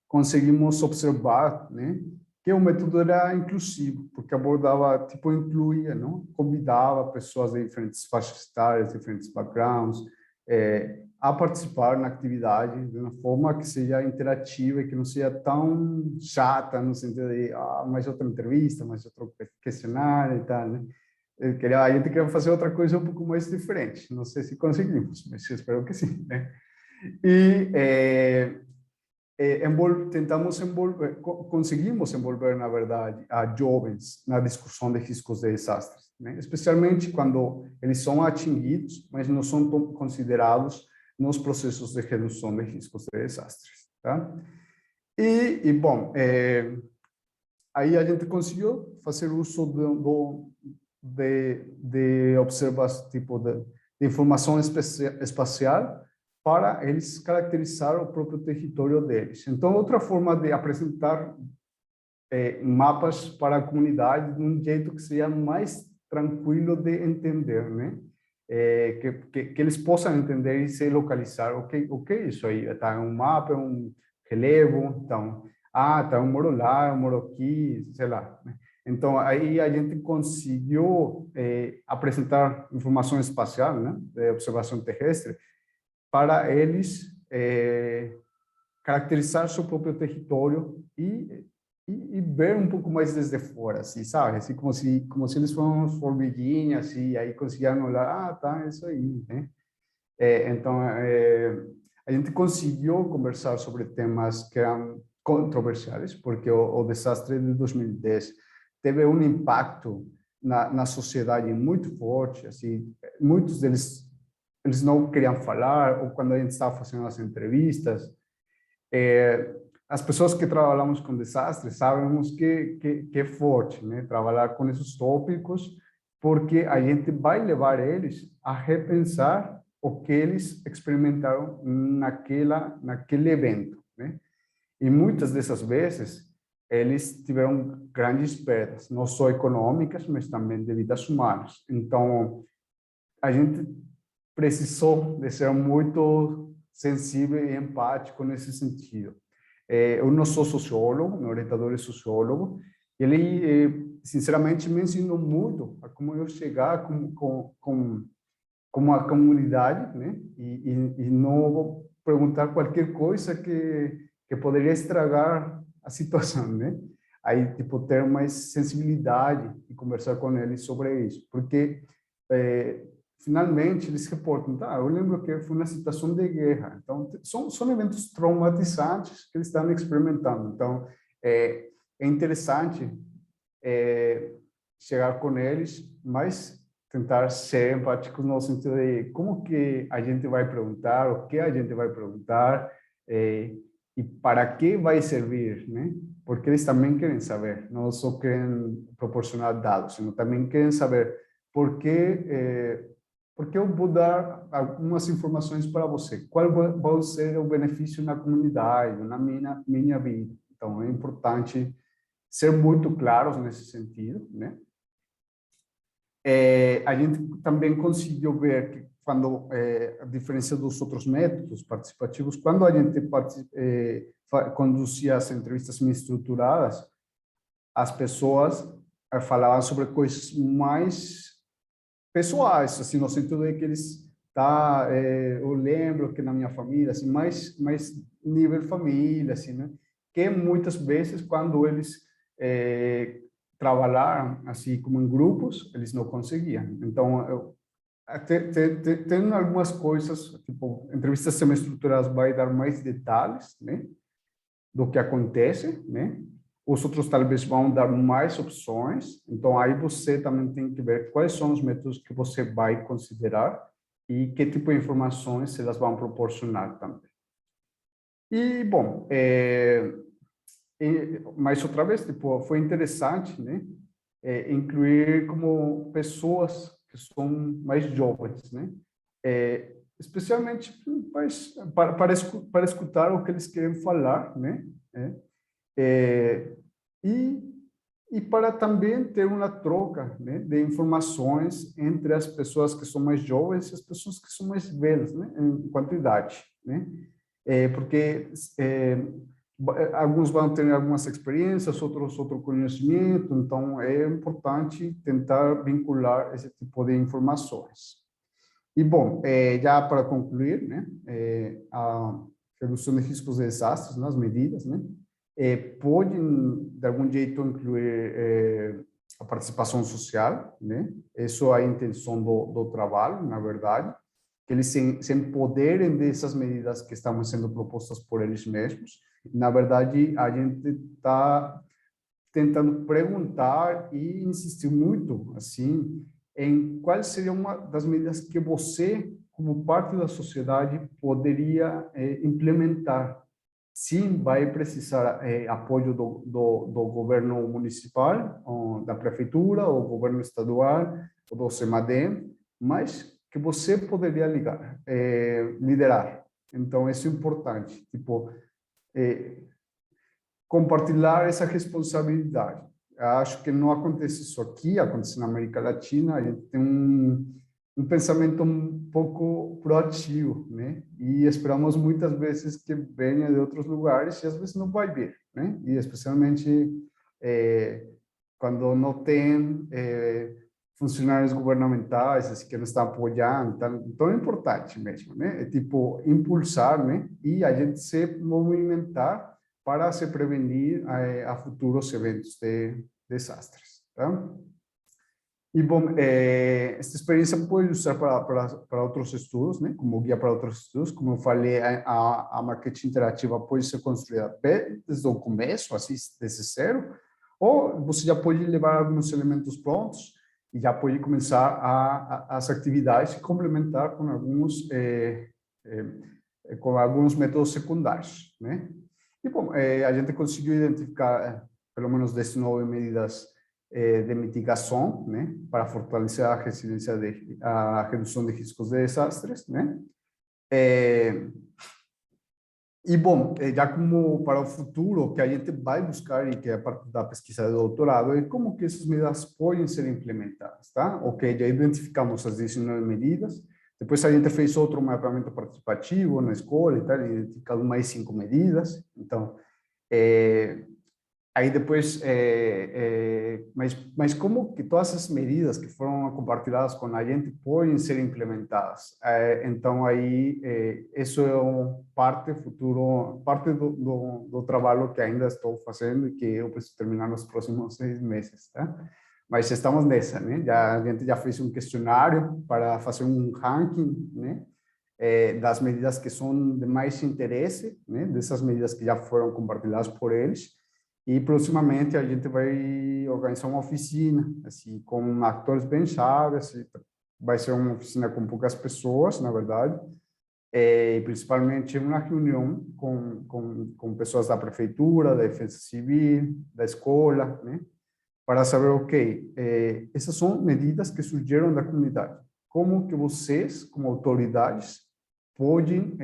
conseguimos observar, né, que o método era inclusivo, porque abordava, tipo, incluía, não? Convidava pessoas de diferentes faixas etárias, diferentes backgrounds, a participar na atividade de uma forma que seja interativa e que não seja tão chata, no sentido de mais outra entrevista, mais outro questionário e tal, né? A gente queria fazer outra coisa um pouco mais diferente. Não sei se conseguimos, mas eu espero que sim, né? E conseguimos envolver, na verdade, a jovens na discussão de riscos de desastres, né? Especialmente quando eles são atingidos, mas não são considerados nos processos de redução de riscos de desastres, tá? Bom, aí a gente conseguiu fazer uso de observação, tipo de informação espacial, para eles caracterizar o próprio território deles. Então, outra forma de apresentar mapas para a comunidade de um jeito que seja mais tranquilo de entender, né? Que eles possam entender e se localizar. O que é isso aí? Está um mapa, um relevo, então, tá, eu moro lá, eu moro aqui, sei lá, né? Então, aí a gente conseguiu apresentar informação espacial, né, de observação terrestre, para eles caracterizar seu próprio território e ver um pouco mais desde fora, assim, sabe? Assim, como se eles fossem formiguinhas, e aí conseguiam olhar, tá, é isso aí, né? Então, a gente conseguiu conversar sobre temas que eram controversiais, porque o desastre de 2010 teve um impacto na sociedade muito forte, assim, muitos deles eles não queriam falar, ou quando a gente estava fazendo as entrevistas, as pessoas que trabalhamos com desastres sabemos que é forte, né? Trabalhar com esses tópicos, porque a gente vai levar eles a repensar o que eles experimentaram naquele evento, né? E muitas dessas vezes eles tiveram grandes perdas, não só econômicas, mas também de vidas humanas. Então, a gente precisou de ser muito sensível e empático nesse sentido. Eu não sou sociólogo, meu orientador é sociólogo, e ele, sinceramente, me ensinou muito a como eu chegar com a comunidade, né? E não perguntar qualquer coisa que poderia estragar a situação, né? Aí, tipo, ter mais sensibilidade e conversar com eles sobre isso, porque finalmente eles reportam, tá, eu lembro que foi uma situação de guerra, então são eventos traumatizantes que eles estão experimentando, então é interessante chegar com eles, mas tentar ser empáticos no sentido de como que a gente vai perguntar, o que a gente vai perguntar, e para que vai servir, né? Porque eles também querem saber, não só querem proporcionar dados, sino também querem saber por que eu vou dar algumas informações para você, qual vai ser o benefício na comunidade, na minha vida. Então, é importante ser muito claros nesse sentido, né? A gente também conseguiu ver que quando a diferença dos outros métodos participativos, quando a gente conduzia as entrevistas bem estruturadas, as pessoas falavam sobre coisas mais pessoais, assim, no sentido de que eles eu lembro que na minha família, assim, mais nível família, assim, né? Que muitas vezes quando eles trabalharam assim como em grupos, eles não conseguiam. Então, tem algumas coisas, tipo, entrevistas semi-estruturadas vai dar mais detalhes, né, do que acontece, né? Os outros talvez vão dar mais opções. Então, aí você também tem que ver quais são os métodos que você vai considerar e que tipo de informações elas vão proporcionar também. E, bom, mais outra vez, tipo, foi interessante, né, incluir como pessoas que são mais jovens, né, especialmente para escutar o que eles querem falar, né, e para também ter uma troca, né, de informações entre as pessoas que são mais jovens e as pessoas que são mais velhas, né, em quanto à idade, né, porque alguns vão ter algumas experiências, outros outro conhecimento, então é importante tentar vincular esse tipo de informações. E, bom, já para concluir, né, a redução de riscos de desastres, nas medidas, né, podem, de algum jeito, incluir a participação social, né, isso é a intenção do trabalho, na verdade, que eles se empoderem dessas medidas que estão sendo propostas por eles mesmos. Na verdade, a gente está tentando perguntar e insistir muito, assim, em qual seria uma das medidas que você, como parte da sociedade, poderia implementar. Sim, vai precisar apoio do governo municipal, ou da prefeitura, ou governo estadual, ou do CEMADEM, mas que você poderia liderar. Então, isso é importante. Tipo, compartilhar essa responsabilidade. Acho que não acontece só aqui, acontece na América Latina. A gente tem um pensamento um pouco proativo, né? E esperamos muitas vezes que venha de outros lugares e às vezes não vai vir, né? E especialmente quando não tem funcionários governamentais assim, que não estão apoiando, então é importante mesmo, né? É tipo impulsar, né? E a gente se movimentar para se prevenir a futuros eventos de desastres, tá? E, bom, esta experiência pode usar para outros estudos, né? Como guia para outros estudos. Como eu falei, a maquete interativa pode ser construída desde o começo, assim, desde zero, ou você já pode levar alguns elementos prontos e já pode começar as atividades e complementar com alguns métodos secundários, né? E, bom, a gente conseguiu identificar, pelo menos 19 medidas de mitigação, né, para fortalecer a resiliência, a redução de riscos de desastres, né? E, bom, já como para o futuro, o que a gente vai buscar e que é a parte da pesquisa de doutorado é como que essas medidas podem ser implementadas, tá? Ok, já identificamos as 19 medidas, depois a gente fez outro mapeamento participativo na escola e tal, identificado mais 5 medidas. Então, Aí depois, mas como que todas essas medidas que foram compartilhadas com a gente podem ser implementadas? Então aí, isso é parte futuro, parte do trabalho que ainda estou fazendo e que eu preciso terminar nos próximos 6 meses, tá? Mas estamos nessa, né? A gente já fez um questionário para fazer um ranking, né? Das medidas que são de mais interesse, né? Dessas medidas que já foram compartilhadas por eles. E proximamente a gente vai organizar uma oficina, assim, com atores bem chaves. Vai ser uma oficina com poucas pessoas, na verdade, e principalmente uma reunião com pessoas da prefeitura, da Defesa Civil, da escola, né? Para saber, ok, essas são medidas que surgiram da comunidade. Como que vocês, como autoridades, podem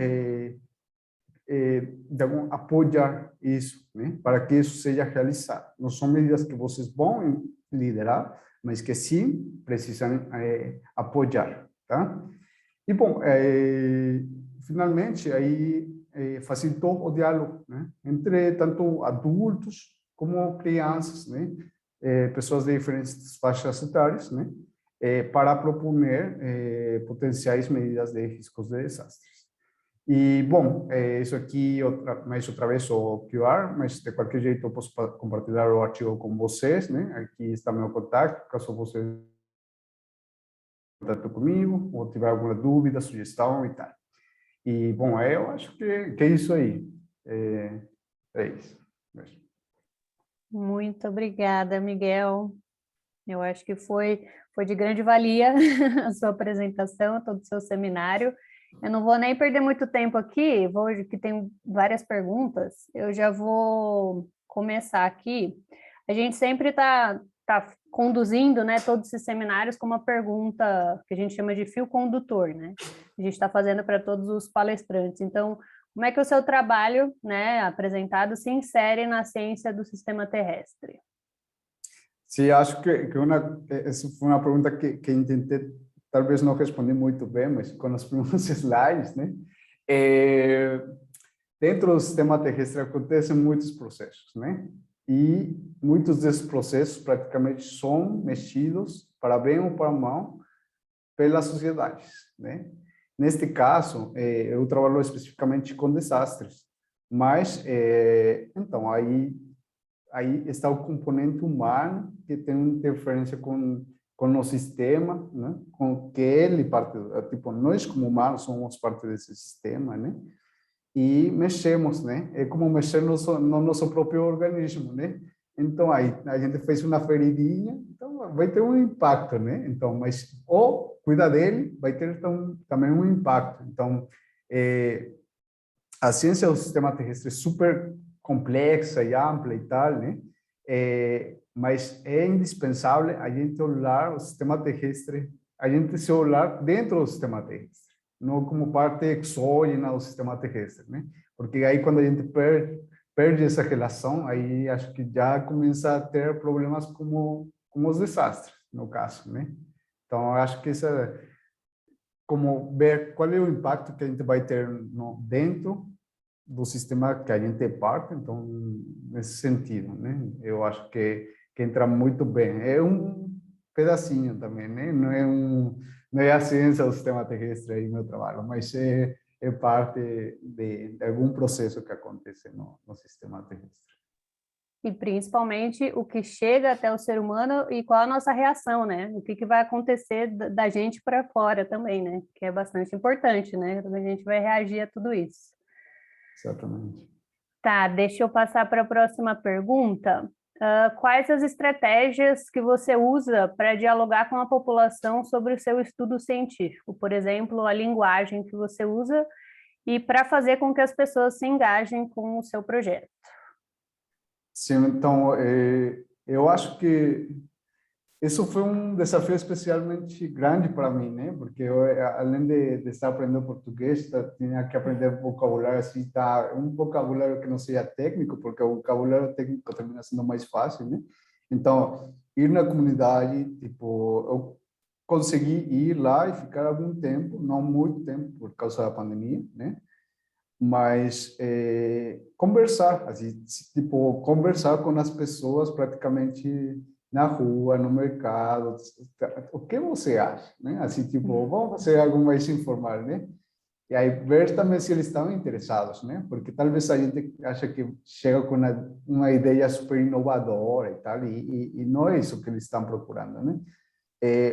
apoiar isso, né? Para que isso seja realizado. Não são medidas que vocês vão liderar, mas que sim precisam apoiar, tá? E bom, finalmente aí facilitou o diálogo, né? Entre tanto adultos como crianças, né? Pessoas de diferentes faixas etárias, né? Para proponer potenciais medidas de riscos de desastres. E, bom, isso aqui, mais outra vez, o QR, mas de qualquer jeito eu posso compartilhar o arquivo com vocês, né? Aqui está meu contato, caso vocês contato comigo, ou tiver alguma dúvida, sugestão e tal. E, bom, eu acho que é isso aí. É isso. Muito obrigada, Miguel. Eu acho que foi de grande valia a sua apresentação, todo o seu seminário. Eu não vou nem perder muito tempo aqui, que tem várias perguntas, eu já vou começar aqui. A gente sempre está conduzindo, né, todos esses seminários com uma pergunta que a gente chama de fio condutor, né? A gente está fazendo para todos os palestrantes. Então, como é que o seu trabalho, né, apresentado, se insere na ciência do sistema terrestre? Sim, acho que essa foi uma pergunta que tentei, talvez não respondi muito bem, mas com os primeiros slides, né? Dentro do sistema terrestre acontecem muitos processos, né? E muitos desses processos praticamente são mexidos, para bem ou para mal, pelas sociedades, né? Neste caso, eu trabalho especificamente com desastres, mas, então, aí está o componente humano que tem uma interferência com o sistema, né? Com que ele parte, tipo, nós como humanos somos parte desse sistema, né? E mexemos, né? É como mexer no nosso próprio organismo, né? Então aí a gente fez uma feridinha, então vai ter um impacto, né? Então, mas ou cuida dele, vai ter também um impacto. Então, a ciência do sistema terrestre é super complexa e ampla e tal, né? Mas é indispensável a gente olhar o sistema terrestre, a gente se olhar dentro do sistema terrestre, não como parte exógena do sistema terrestre, né? Porque aí quando a gente perde essa relação, aí acho que já começa a ter problemas como os desastres, no caso, né? Então, eu acho que isso é como ver qual é o impacto que a gente vai ter dentro do sistema que a gente é parte, então, nesse sentido, né? Eu acho que entra muito bem. É um pedacinho também, né? Não é a ciência do sistema terrestre aí meu trabalho, mas é parte de algum processo que acontece no sistema terrestre. E principalmente o que chega até o ser humano e qual a nossa reação, né? O que vai acontecer da gente para fora também, né? Que é bastante importante, né? Como a gente vai reagir a tudo isso. Exatamente. Tá, deixa eu passar para a próxima pergunta. Quais as estratégias que você usa para dialogar com a população sobre o seu estudo científico? Por exemplo, a linguagem que você usa e para fazer com que as pessoas se engajem com o seu projeto. Sim, então, eu acho que isso foi um desafio especialmente grande para mim, né? Porque eu, além de estar aprendendo português, tinha que aprender vocabulário assim, tá? Um vocabulário que não seja técnico, porque o vocabulário técnico termina sendo mais fácil, né? Então, ir na comunidade, tipo, eu consegui ir lá e ficar algum tempo, não muito tempo por causa da pandemia, né? mas conversar, assim, tipo, conversar com as pessoas praticamente na rua, no mercado, o que você acha, né? Assim, tipo, vamos fazer algo mais informal, né? E aí ver também se eles estão interessados, né? Porque talvez a gente acha que chega com uma ideia super inovadora e tal, e não é isso que eles estão procurando, né?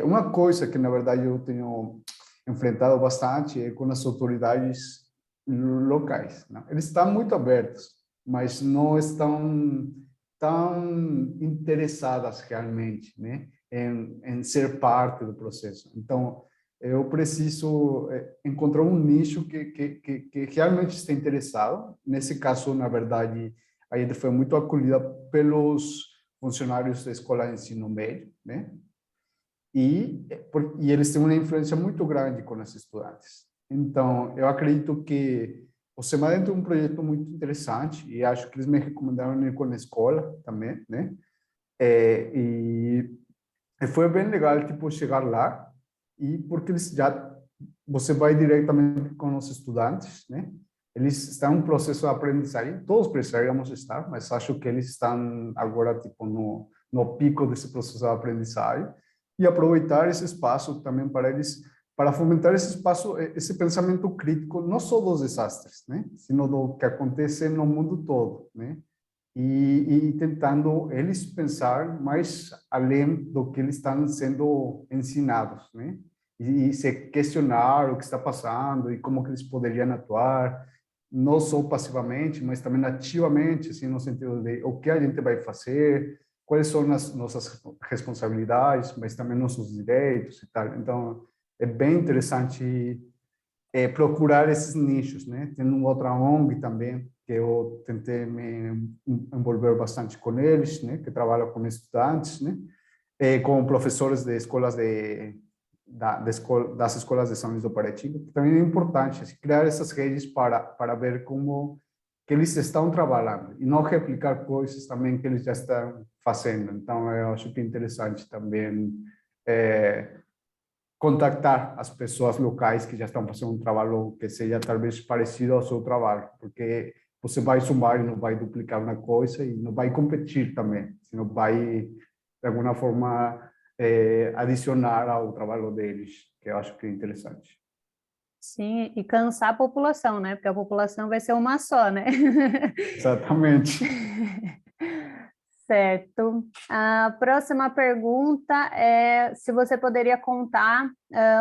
Uma coisa que, na verdade, eu tenho enfrentado bastante é com as autoridades locais, né? Eles estão muito abertos, mas não estão tão interessadas realmente, né? Em ser parte do processo. Então, eu preciso encontrar um nicho que realmente esteja interessado. Nesse caso, na verdade, a gente foi muito acolhida pelos funcionários da escola de ensino médio, né? E eles têm uma influência muito grande com os estudantes. Então, eu acredito que o SEMAD tem um projeto muito interessante e acho que eles me recomendaram ir com a escola também, né? E foi bem legal, tipo, chegar lá e porque eles já você vai diretamente com os estudantes, né? Eles estão em um processo de aprendizagem, todos precisaríamos estar, mas acho que eles estão agora tipo no pico desse processo de aprendizagem e aproveitar esse espaço também para eles para fomentar esse espaço, esse pensamento crítico, não só dos desastres, né? Sino do que acontece no mundo todo, né? E tentando eles pensar mais além do que eles estão sendo ensinados, né? E se questionar o que está passando e como que eles poderiam atuar, não só passivamente, mas também ativamente, assim, no sentido de o que a gente vai fazer, quais são as nossas responsabilidades, mas também nossos direitos e tal. Então, é bem interessante procurar esses nichos, né? Tem uma outra ONG também que eu tentei me envolver bastante com eles, né? Que trabalha com estudantes, né? Com professores de escolas das escolas de São Luís do Paraitinga, que também é importante assim, criar essas redes para ver como que eles estão trabalhando e não replicar coisas também que eles já estão fazendo. Então, eu acho que é interessante também contactar as pessoas locais que já estão fazendo um trabalho que seja talvez parecido ao seu trabalho, porque você vai somar e não vai duplicar uma coisa e não vai competir também, senão vai, de alguma forma, adicionar ao trabalho deles, que eu acho que é interessante. Sim, e cansar a população, né? Porque a população vai ser uma só, né? Exatamente. Certo. A próxima pergunta é se você poderia contar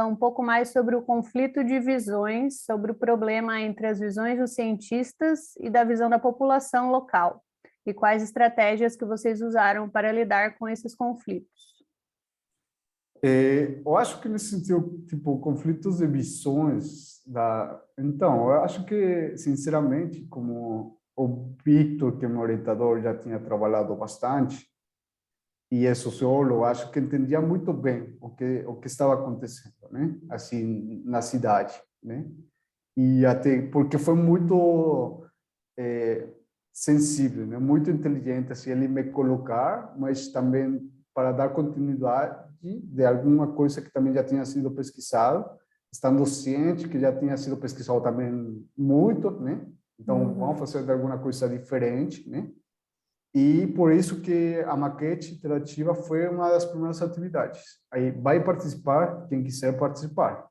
um pouco mais sobre o conflito de visões, sobre o problema entre as visões dos cientistas e da visão da população local, e quais estratégias que vocês usaram para lidar com esses conflitos. Eu acho que nesse sentido, tipo, conflitos de visões da... Então, eu acho que, sinceramente, como o Victor, que é meu orientador, já tinha trabalhado bastante, e é sociólogo, acho que entendia muito bem o que estava acontecendo, né? Assim, na cidade, né? E até porque foi muito sensível, né? Muito inteligente, assim, ele me colocar, mas também para dar continuidade de alguma coisa que também já tinha sido pesquisado, estando ciente que já tinha sido pesquisado também muito, né? Então, vamos fazer de alguma coisa diferente, né? E por isso que a maquete interativa foi uma das primeiras atividades. Aí vai participar quem quiser participar.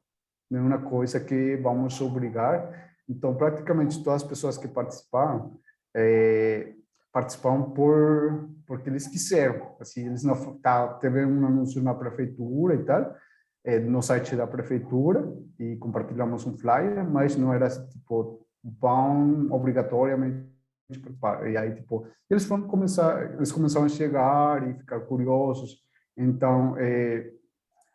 Não é uma coisa que vamos obrigar. Então, praticamente todas as pessoas que participaram participaram porque eles quiseram. Assim, eles não teve um anúncio na prefeitura e tal, no site da prefeitura e compartilhamos um flyer, mas não era tipo vão obrigatoriamente participar. E aí tipo eles começaram a chegar e ficar curiosos. Então,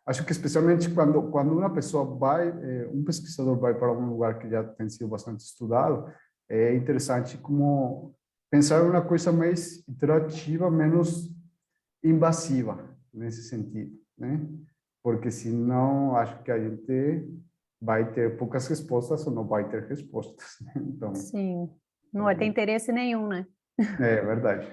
acho que especialmente quando uma pessoa vai, um pesquisador vai para um lugar que já tem sido bastante estudado, é interessante como pensar uma coisa mais interativa, menos invasiva nesse sentido, né? Porque senão acho que a gente vai ter poucas respostas ou não vai ter respostas, né? Então, Sim, não vai ter interesse nenhum, né? é verdade.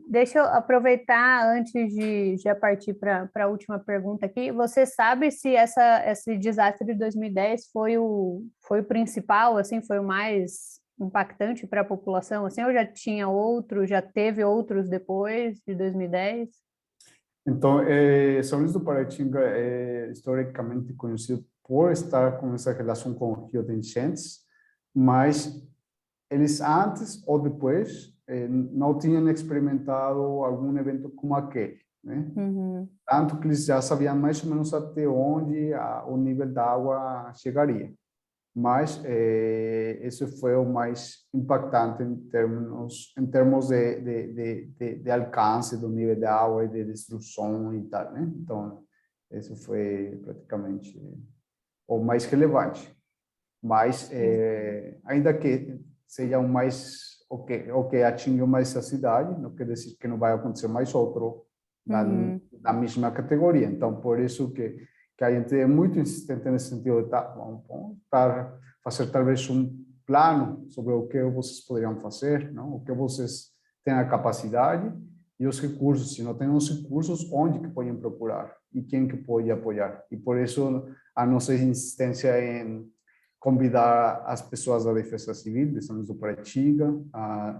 Deixa eu aproveitar antes de já partir para a última pergunta aqui. Você sabe se esse desastre de 2010 foi o principal, assim, foi o mais impactante para a população, assim, ou já tinha outro, já teve outros depois de 2010? Então, São Luís do Paraitinga é historicamente conhecido por estar com essa relação com o rio de enchentes, mas eles antes ou depois não tinham experimentado algum evento como aquele, né? Uhum. Tanto que eles já sabiam mais ou menos até onde o nível da água chegaria. Mas esse foi o mais impactante em termos de alcance do nível da água e de destruição e tal, né? Então, esse foi praticamente o mais relevante. Mas, ainda que seja o que atingiu mais a cidade, não quer dizer que não vai acontecer mais outro Uhum. da mesma categoria. Então, por isso que a gente é muito insistente nesse sentido de vamos para fazer talvez um plano sobre o que vocês poderiam fazer, não? O que vocês têm a capacidade e os recursos. Se não têm os recursos, onde que podem procurar e quem que pode apoiar. E por isso a nossa insistência em convidar as pessoas da Defesa Civil, de São Luís do Paraitinga,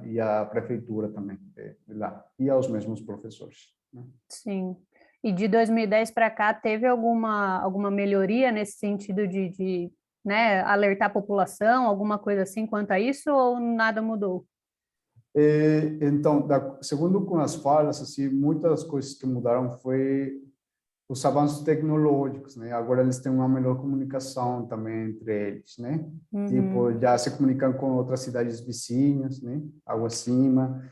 e a prefeitura também de lá, e aos mesmos professores, né? Sim. E de 2010 para cá, teve alguma melhoria nesse sentido de, né, alertar a população, alguma coisa assim quanto a isso, ou nada mudou? Então, segundo com as falas, assim, muitas das coisas que mudaram foi os avanços tecnológicos, né? Agora eles têm uma melhor comunicação também entre eles, né? Uhum. Tipo, já se comunicam com outras cidades vizinhas, né? Água acima,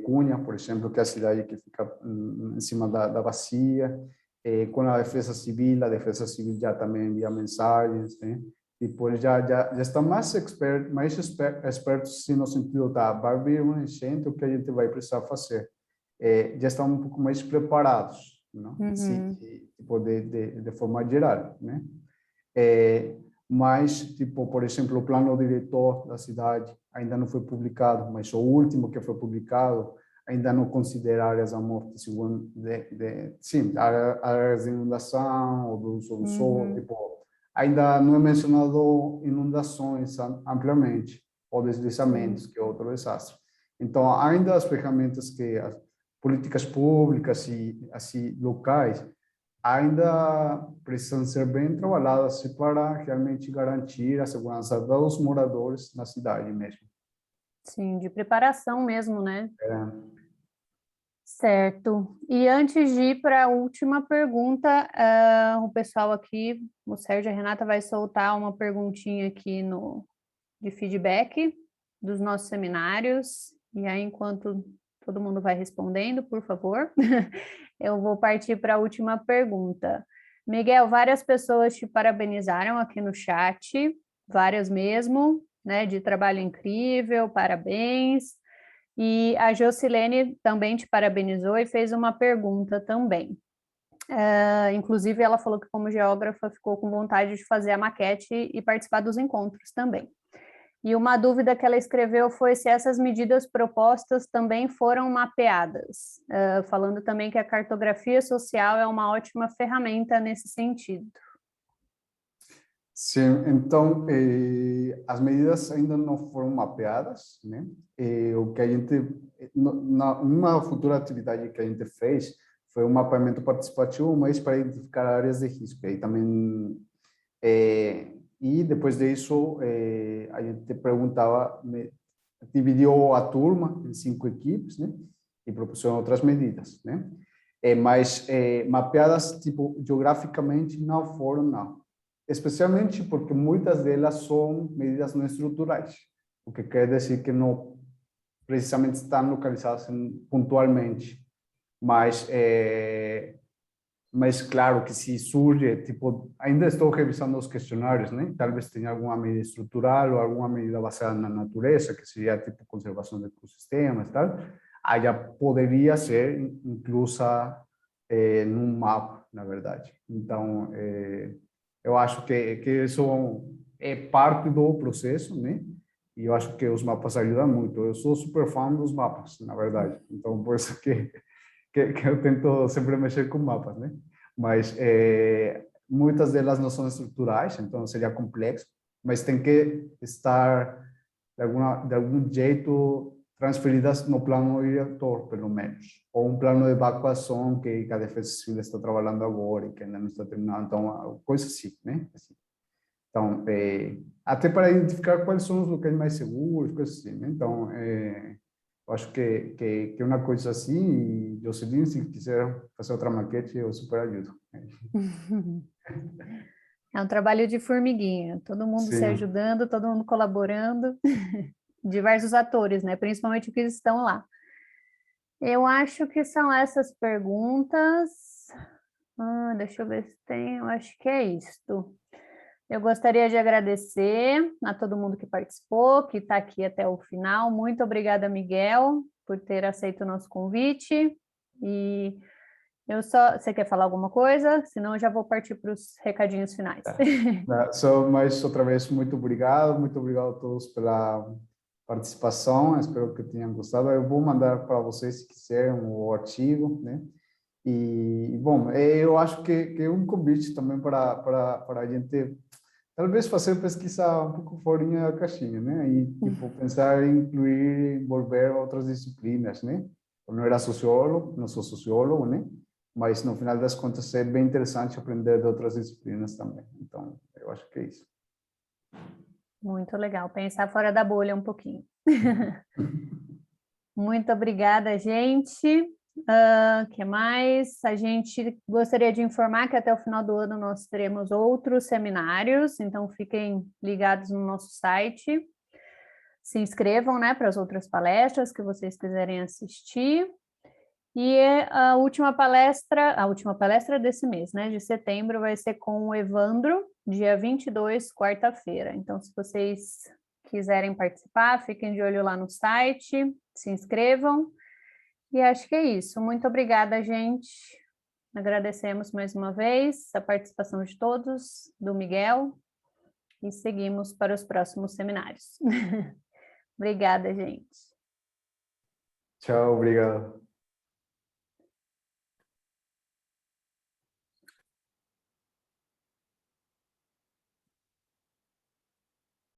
Cunha, por exemplo, que é a cidade que fica em cima da bacia, com a Defesa Civil já também envia mensagens, né? Tipo, eles já estão mais expertos assim, no sentido, tá, vai vir uma enchente, o que a gente vai precisar fazer? Já estão um pouco mais preparados, não? Sim, Uhum. tipo de forma geral, né? É, mas, tipo, por exemplo, o plano diretor da cidade ainda não foi publicado, mas o último que foi publicado ainda não considera áreas a morte, segundo, sim, áreas de inundação ou do uso do solo, Uhum. tipo, ainda não é mencionado inundações amplamente, ou Sim. deslizamentos, que é outro desastre. Então, ainda as ferramentas que as políticas públicas e assim locais ainda precisam ser bem trabalhadas para realmente garantir a segurança dos moradores na cidade mesmo. Sim, de preparação mesmo, né? É, Certo. E antes de ir para a última pergunta, o pessoal aqui, o Sérgio e a Renata vai soltar uma perguntinha aqui de feedback dos nossos seminários. E aí, enquanto todo mundo vai respondendo, por favor, eu vou partir para a última pergunta. Miguel, várias pessoas te parabenizaram aqui no chat, várias mesmo, né? De trabalho incrível, parabéns. E a Jocilene também te parabenizou e fez uma pergunta também. Inclusive, ela falou que, como geógrafa, ficou com vontade de fazer a maquete e participar dos encontros também. E uma dúvida que ela escreveu foi se essas medidas propostas também foram mapeadas, falando também que a cartografia social é uma ótima ferramenta nesse sentido. sim, então, as medidas ainda não foram mapeadas, né? O que a gente, numa futura atividade que a gente fez, foi um mapeamento participativo, mas para identificar áreas de risco. E também, e depois disso, a gente perguntava, dividiu a turma em 5 equipes, né? E propuseram outras medidas, né? Mas mapeadas, tipo, geograficamente não foram, não. Especialmente porque muitas delas são medidas não estruturais, o que quer dizer que não precisamente estão localizadas pontualmente, mas claro que se surge, tipo, ainda estou revisando os questionários, né? Talvez tenha alguma medida estrutural ou alguma medida baseada na natureza, que seria tipo conservação de ecossistemas, tal. Aí já poderia ser inclusa num mapa, na verdade. Então, eu acho que isso é parte do processo, né? E eu acho que os mapas ajudam muito. Eu sou super fã dos mapas, na verdade. Então, por isso que eu tento sempre mexer com mapas, né? Mas muitas delas não são estruturais, então seria complexo, mas tem que estar de algum jeito transferidas no plano diretor, pelo menos, ou um plano de evacuação que a Defesa Civil está trabalhando agora e que ainda não está terminado, então coisa assim, né? Assim. Então, até para identificar quais são os locais mais seguros, coisas assim, né? Então, eu acho que é uma coisa assim, e Jocelyn, se quiser fazer outra maquete, eu super ajudo. É um trabalho de formiguinha, todo mundo se Sim, ajudando, todo mundo colaborando, diversos atores, né? Principalmente os que estão lá. Eu acho que são essas perguntas. Deixa eu ver se tem, eu acho que é isto. Eu gostaria de agradecer a todo mundo que participou, que está aqui até o final. Muito obrigada, Miguel, por ter aceito o nosso convite. E você quer falar alguma coisa? Senão eu já vou partir para os recadinhos finais. só mais outra vez, muito obrigado a todos pela participação, espero que tenham gostado. Eu vou mandar para vocês, se quiserem, o artigo, né? E, bom, eu acho que é um convite também para a gente, talvez, fazer pesquisa um pouco fora da caixinha, né? E, tipo, pensar em incluir, envolver outras disciplinas, né? Eu não era sociólogo, não sou sociólogo, né? Mas, no final das contas, é bem interessante aprender de outras disciplinas também. Então, eu acho que é isso. Muito legal, pensar fora da bolha um pouquinho. Muito obrigada, gente. Que mais? A gente gostaria de informar que até o final do ano nós teremos outros seminários, então fiquem ligados no nosso site. Se inscrevam, né, para as outras palestras que vocês quiserem assistir. E a última palestra desse mês, né, de setembro, vai ser com o Evandro, dia 22, quarta-feira. Então, se vocês quiserem participar, fiquem de olho lá no site, se inscrevam. E acho que é isso. Muito obrigada, gente. Agradecemos mais uma vez a participação de todos, do Miguel, e seguimos para os próximos seminários. Obrigada, gente. Tchau, obrigado.